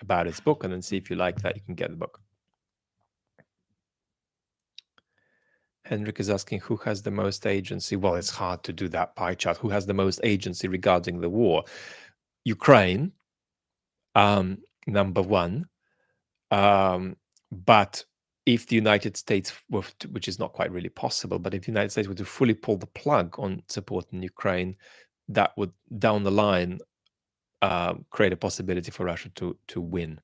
about his book, and then see if you like that. You can get the book. Henrik is asking who has the most agency. Well, it's hard to do that pie chart. Who has the most agency regarding the war? Ukraine, number one. But if the United States were, which is not quite really possible, but if the United States were to fully pull the plug on supporting Ukraine, that would down the line create a possibility for Russia to win.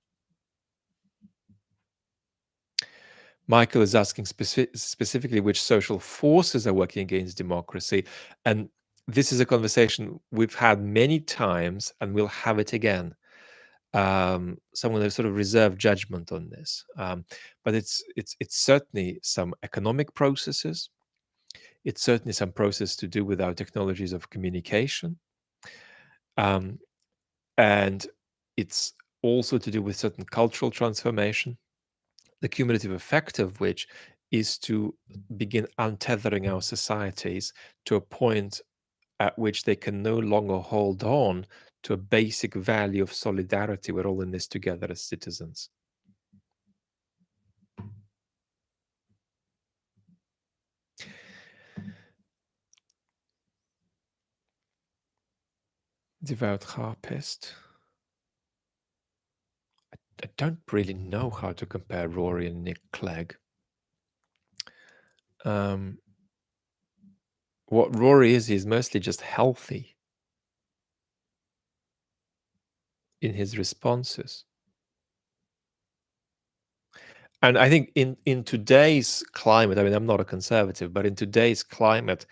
Michael is asking specifically which social forces are working against democracy. And this is a conversation we've had many times and we'll have it again. So I'm going to sort of reserve judgment on this. But it's certainly some economic processes. It's certainly some process to do with our technologies of communication. And it's also to do with certain cultural transformation, the cumulative effect of which is to begin untethering our societies to a point at which they can no longer hold on to a basic value of solidarity. We're all in this together as citizens. Devout harpist. I don't really know how to compare Rory and Nick Clegg. What Rory is, he's mostly just healthy in his responses. And I think in today's climate, I mean, I'm not a conservative, but in today's climate,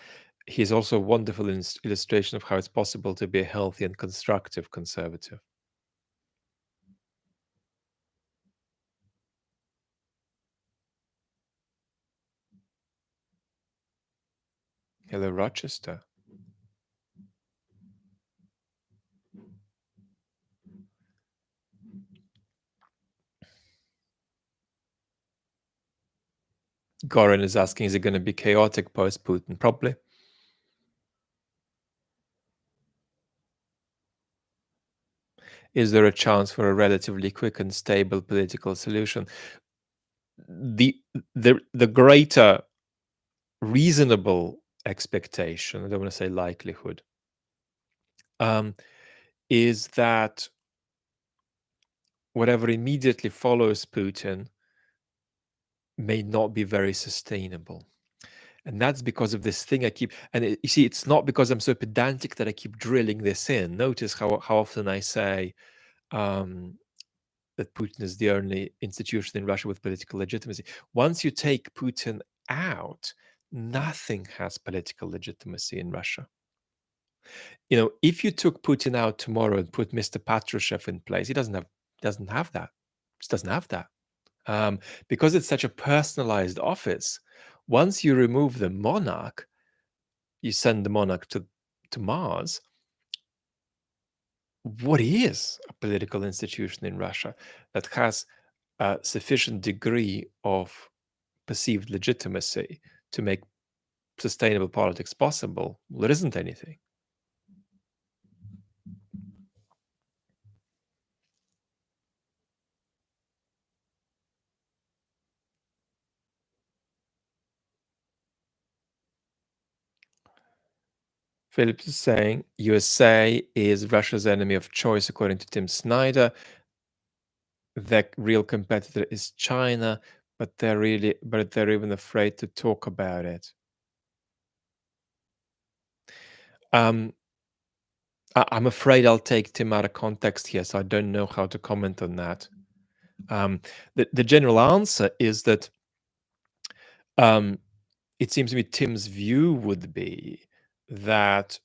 he's also a wonderful illustration of how it's possible to be a healthy and constructive conservative. Hello, Rochester. Goran is asking, is it going to be chaotic post-Putin? Probably. Is there a chance for a relatively quick and stable political solution? The greater reasonable expectation, I don't want to say likelihood, is that whatever immediately follows Putin may not be very sustainable. And that's because of this thing I keep, and you see, it's not because I'm so pedantic that I keep drilling this in. Notice how often I say that Putin is the only institution in Russia with political legitimacy. Once you take Putin out, nothing has political legitimacy in Russia. You know, if you took Putin out tomorrow and put Mr. Patrushev in place, he doesn't have that. Just doesn't have that. Because it's such a personalized office. Once you remove the monarch, you send the monarch to Mars. What is a political institution in Russia that has a sufficient degree of perceived legitimacy to make sustainable politics possible? Well, there isn't anything. Phillips is saying USA is Russia's enemy of choice, according to Tim Snyder. The real competitor is China, but they're even afraid to talk about it. I'm afraid I'll take Tim out of context here, so I don't know how to comment on that. The general answer is that it seems to me Tim's view would be that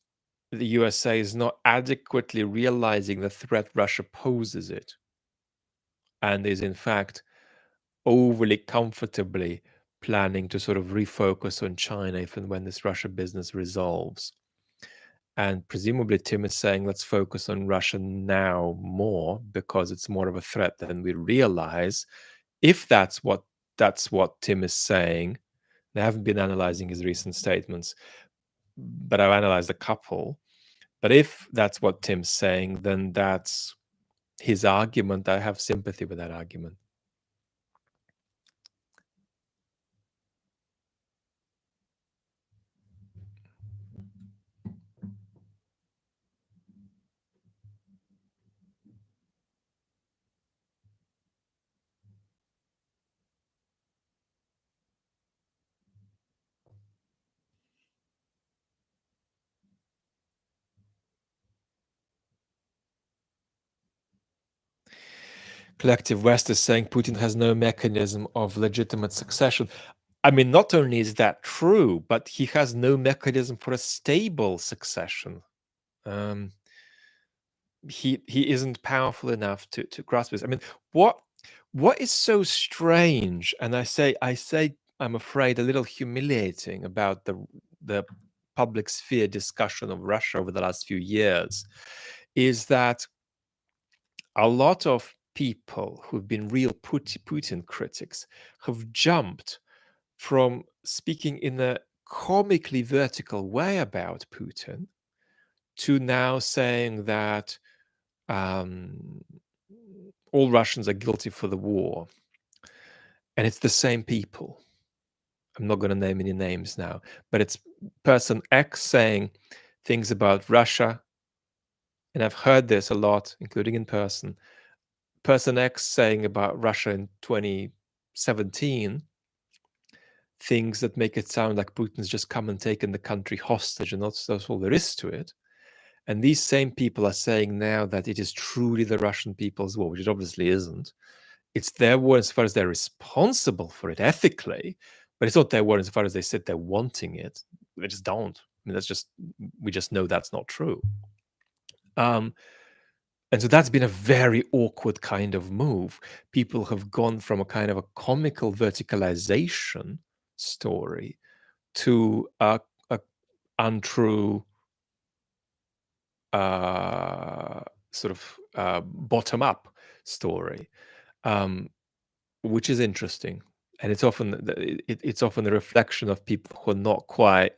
the USA is not adequately realizing the threat Russia poses it, and is in fact overly comfortably planning to sort of refocus on China if and when this Russia business resolves. And presumably Tim is saying, let's focus on Russia now more because it's more of a threat than we realize. If that's what Tim is saying, I haven't been analyzing his recent statements, but I've analyzed a couple. But if that's what Tim's saying, then that's his argument. I have sympathy with that argument. collective West is saying Putin has no mechanism of legitimate succession. I mean, not only is that true, but he has no mechanism for a stable succession. Um, he isn't powerful enough to grasp this. I mean, what is so strange, and I say I'm afraid a little humiliating about the public sphere discussion of Russia over the last few years, is that a lot of people who've been real Putin critics have jumped from speaking in a comically vertical way about Putin to now saying that um, all Russians are guilty for the war. And it's the same people. I'm not going to name any names now, but it's person X saying things about Russia. And I've heard this a lot, including in person. Person X saying about Russia in 2017 things that make it sound like Putin's just come and taken the country hostage, and that's all there is to it. And these same people are saying now that it is truly the Russian people's war, which it obviously isn't. It's their war as far as they're responsible for it ethically, but it's not their war as far as they said they're wanting it. They just don't. I mean, we just know that's not true. Um, and so that's been a very awkward kind of move. People have gone from a kind of a comical verticalization story to a untrue sort of bottom up story, which is interesting. And it's often it's often a reflection of people who are not quite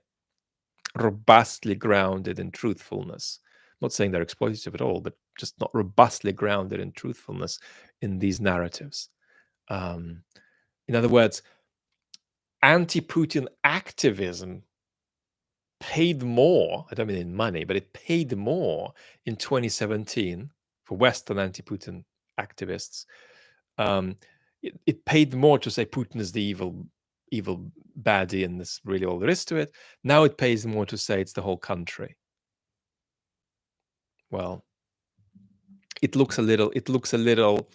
robustly grounded in truthfulness. I'm not saying they're exploitative at all, but just not robustly grounded in truthfulness in these narratives. In other words, anti-Putin activism paid more, I don't mean in money, but it paid more in 2017 for Western anti-Putin activists. It paid more to say Putin is the evil baddie and that's really all there is to it. Now it pays more to say it's the whole country. Well, it looks a little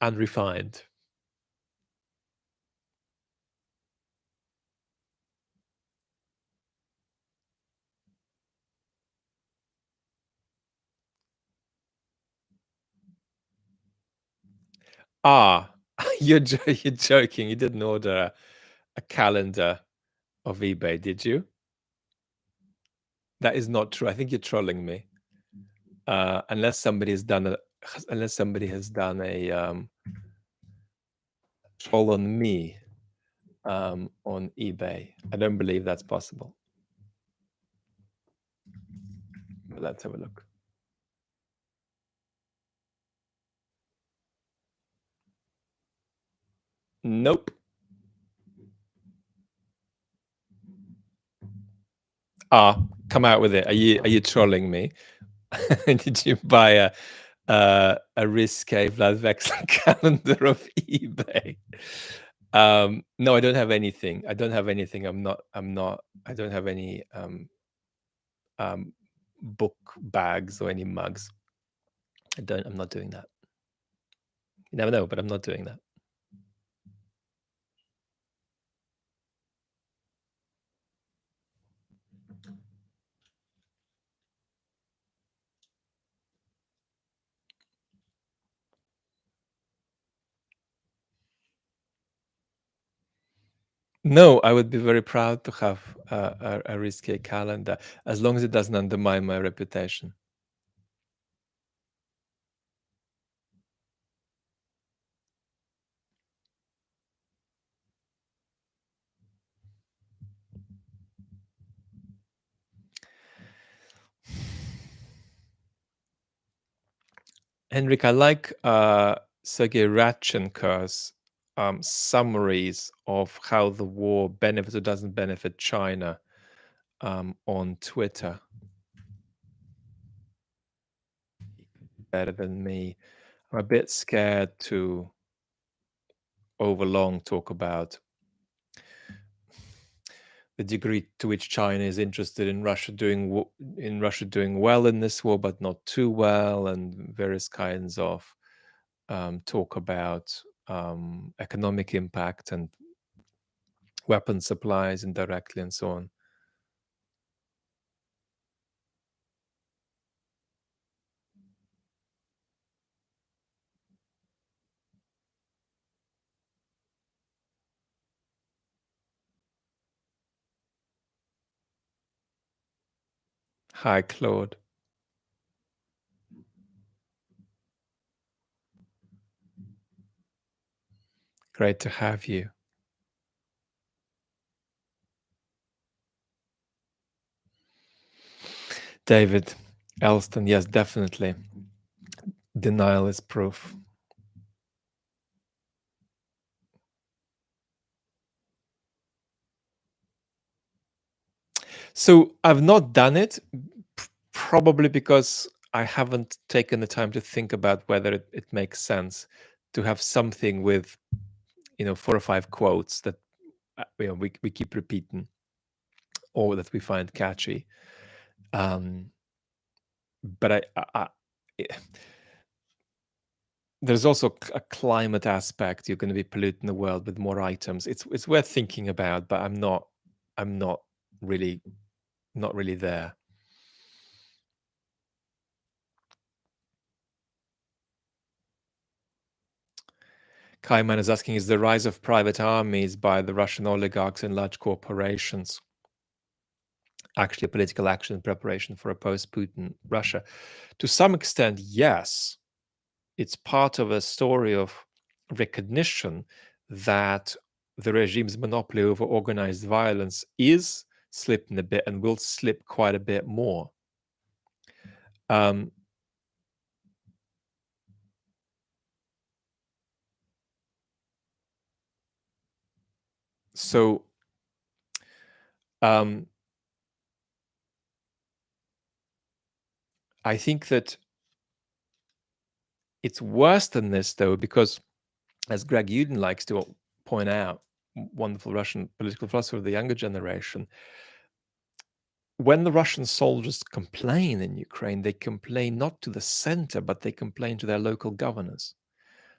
unrefined. Ah, you're joking. You didn't order a calendar of eBay, did you? That is not true. I think you're trolling me. Unless somebody has done a troll on me on eBay. I don't believe that's possible. But let's have a look. Nope. Come out with it. Are you trolling me? Did you buy a risque Vlad Vexel calendar of eBay? No, I don't have anything. I don't have anything. I don't have any book bags or any mugs. I'm not doing that. You never know, but I'm not doing that. No, I would be very proud to have a risque calendar, as long as it doesn't undermine my reputation. Henrik, I like Sergei Radchenko's summaries of how the war benefits or doesn't benefit China on Twitter. Better than me. I'm a bit scared to overlong talk about the degree to which China is interested in Russia doing well in this war, but not too well, and various kinds of talk about economic impact and weapon supplies indirectly and so on. Hi, Claude. Great to have you. David Elston, yes, definitely. Denial is proof. So I've not done it, probably because I haven't taken the time to think about whether it makes sense to have something with, 4 or 5 quotes that we keep repeating or that we find catchy. But there's also a climate aspect. You're going to be polluting the world with more items. It's worth thinking about, but I'm not really there. Kaiman is asking, is the rise of private armies by the Russian oligarchs and large corporations actually a political action in preparation for a post-Putin Russia? To some extent, yes. It's part of a story of recognition that the regime's monopoly over organized violence is slipping a bit and will slip quite a bit more. Um, so I think that it's worse than this, though, because as Greg Uden likes to point out, wonderful Russian political philosopher of the younger generation, when the Russian soldiers complain in Ukraine, they complain not to the center, but they complain to their local governors.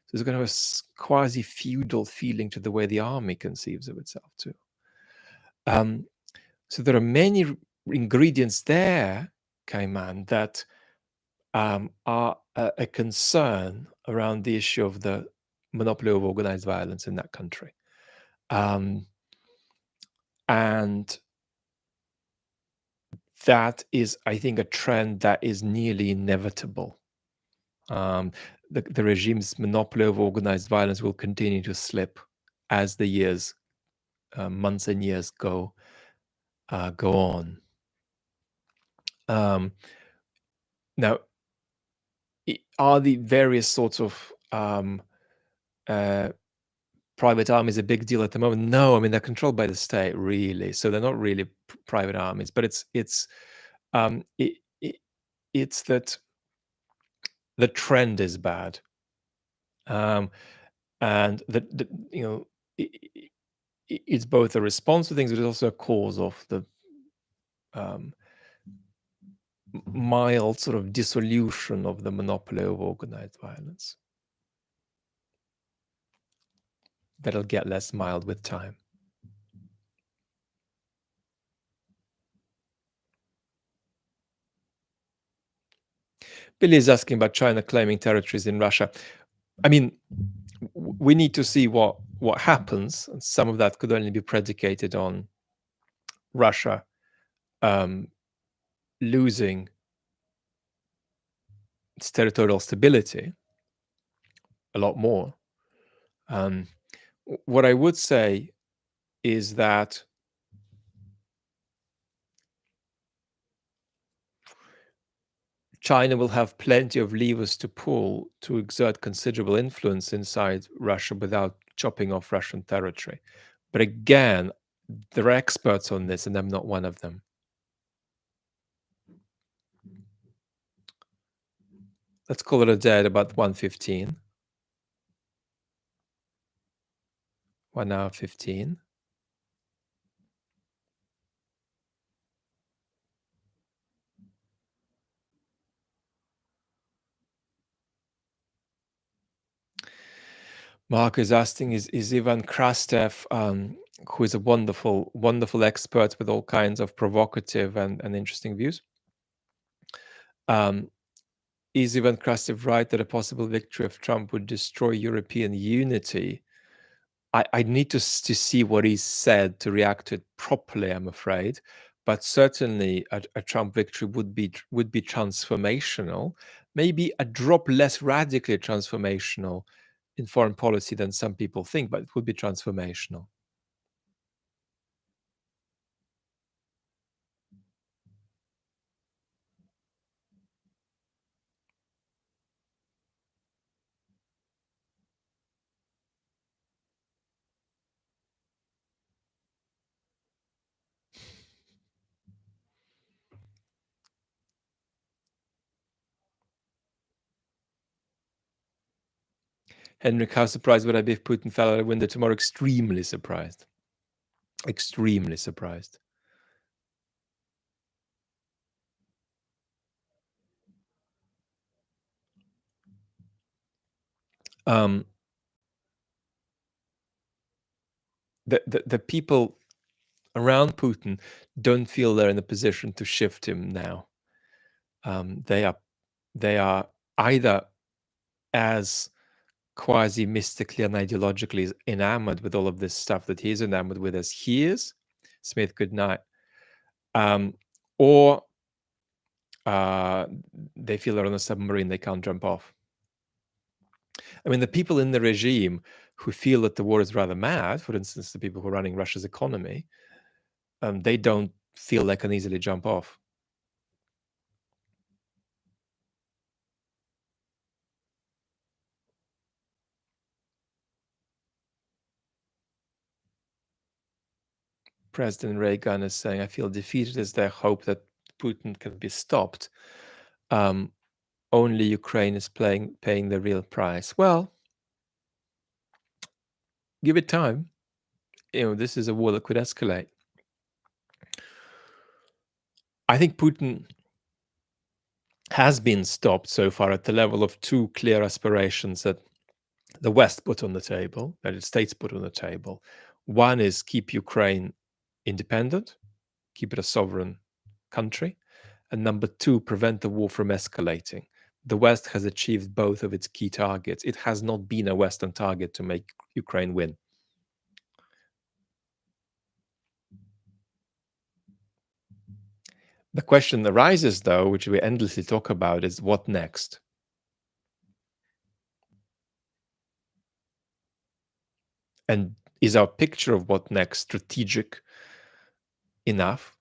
So there's going to have a quasi-feudal feeling to the way the army conceives of itself too. So there are many ingredients there, Kaiman, that are a concern around the issue of the monopoly of organized violence in that country. And that is, I think, a trend that is nearly inevitable. The regime's monopoly of organized violence will continue to slip as the years, months and years go on. Now, are the various sorts of private armies a big deal at the moment? No, I mean they're controlled by the state, really, so they're not really private armies. But it's that the trend is bad, and the it's both a response to things, but it's also a cause of the mild sort of dissolution of the monopoly of organized violence. That'll get less mild with time. Billy is asking about China claiming territories in Russia. I mean, we need to see what happens. And some of that could only be predicated on Russia losing its territorial stability a lot more. What I would say is that China will have plenty of levers to pull to exert considerable influence inside Russia without chopping off Russian territory. But again, there are experts on this, and I'm not one of them. Let's call it a day at about 1:15. 1 hour 15. Mark is asking, is Ivan Krastev, who is a wonderful, wonderful expert with all kinds of provocative and interesting views, um, is Ivan Krastev right that a possible victory of Trump would destroy European unity? I need to see what he said to react to it properly, I'm afraid. But certainly a Trump victory would be transformational, maybe a drop less radically transformational in foreign policy than some people think, but it would be transformational. Henrik, how surprised would I be if Putin fell out a window tomorrow? Extremely surprised. Extremely surprised. Um, the people around Putin don't feel they're in a position to shift him now. They are either as quasi mystically and ideologically enamored with all of this stuff that he's enamored with as he is. Smith, good night. Or they feel they're on a submarine they can't jump off. I mean, the people in the regime who feel that the war is rather mad, for instance, the people who are running Russia's economy, they don't feel they can easily jump off. President Reagan is saying, I feel defeated as their hope that Putin can be stopped. Only Ukraine is paying the real price. Well, give it time. This is a war that could escalate. I think Putin has been stopped so far at the level of two clear aspirations that the West put on the table, that the States put on the table. One is keep Ukraine independent, keep it a sovereign country. And number two, prevent the war from escalating. The West has achieved both of its key targets. It has not been a Western target to make Ukraine win. The question arises, though, which we endlessly talk about, is what next? And is our picture of what next strategic enough?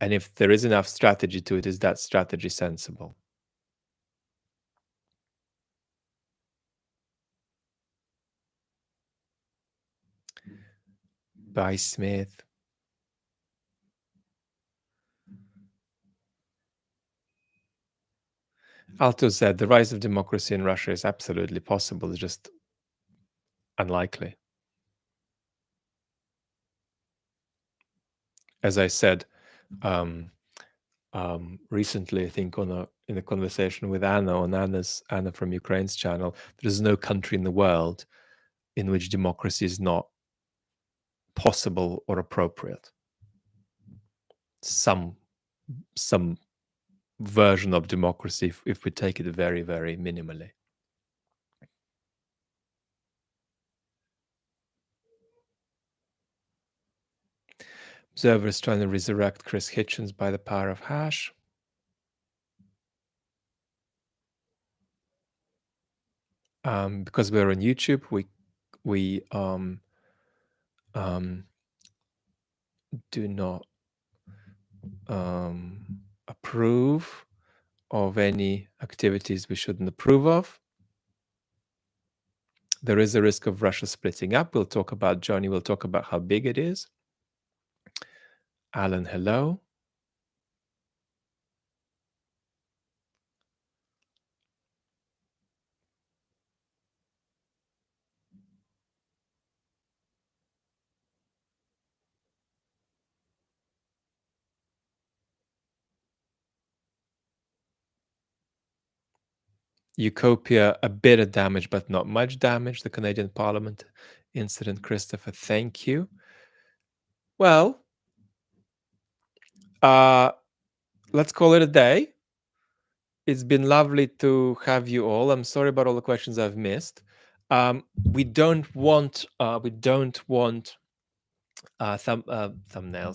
And if there is enough strategy to it, is that strategy sensible? By Smith. Alto said the rise of democracy in Russia is absolutely possible, it's just unlikely. As I said recently, I think in a conversation with Anna on Anna from Ukraine's channel, there is no country in the world in which democracy is not possible or appropriate. Some version of democracy, if we take it very, very minimally. Observers trying to resurrect Chris Hitchens by the power of hash. Because we're on YouTube, we do not approve of any activities we shouldn't approve of. There is a risk of Russia splitting up. We'll talk about, Johnny will talk about how big it is. Alan, hello. Utopia, a bit of damage, but not much damage. The Canadian Parliament incident, Christopher, thank you. Well, let's call it a day. It's been lovely to have you all. I'm sorry about all the questions I've missed. We don't want thumbnails.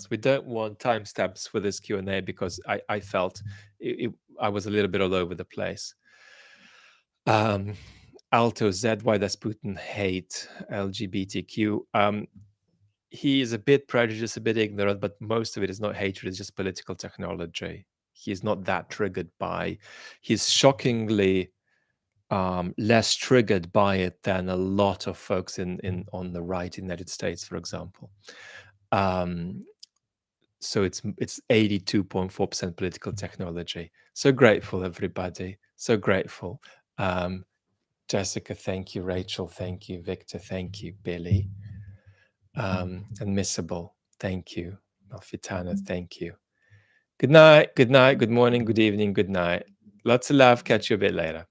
We don't want timestamps for this Q&A because I felt I was a little bit all over the place. Alto Z, why does Putin hate LGBTQ? He is a bit prejudiced, a bit ignorant, but most of it is not hatred, it's just political technology. He's not that triggered by, he's shockingly less triggered by it than a lot of folks on the right in the United States, for example. So it's 82.4% political technology. So grateful, everybody. So grateful. Jessica, thank you. Rachel, thank you. Victor, thank you. Billy, and Missable, thank you. Malfitana, thank you. Good night, good morning, good evening, good night. Lots of love. Catch you a bit later.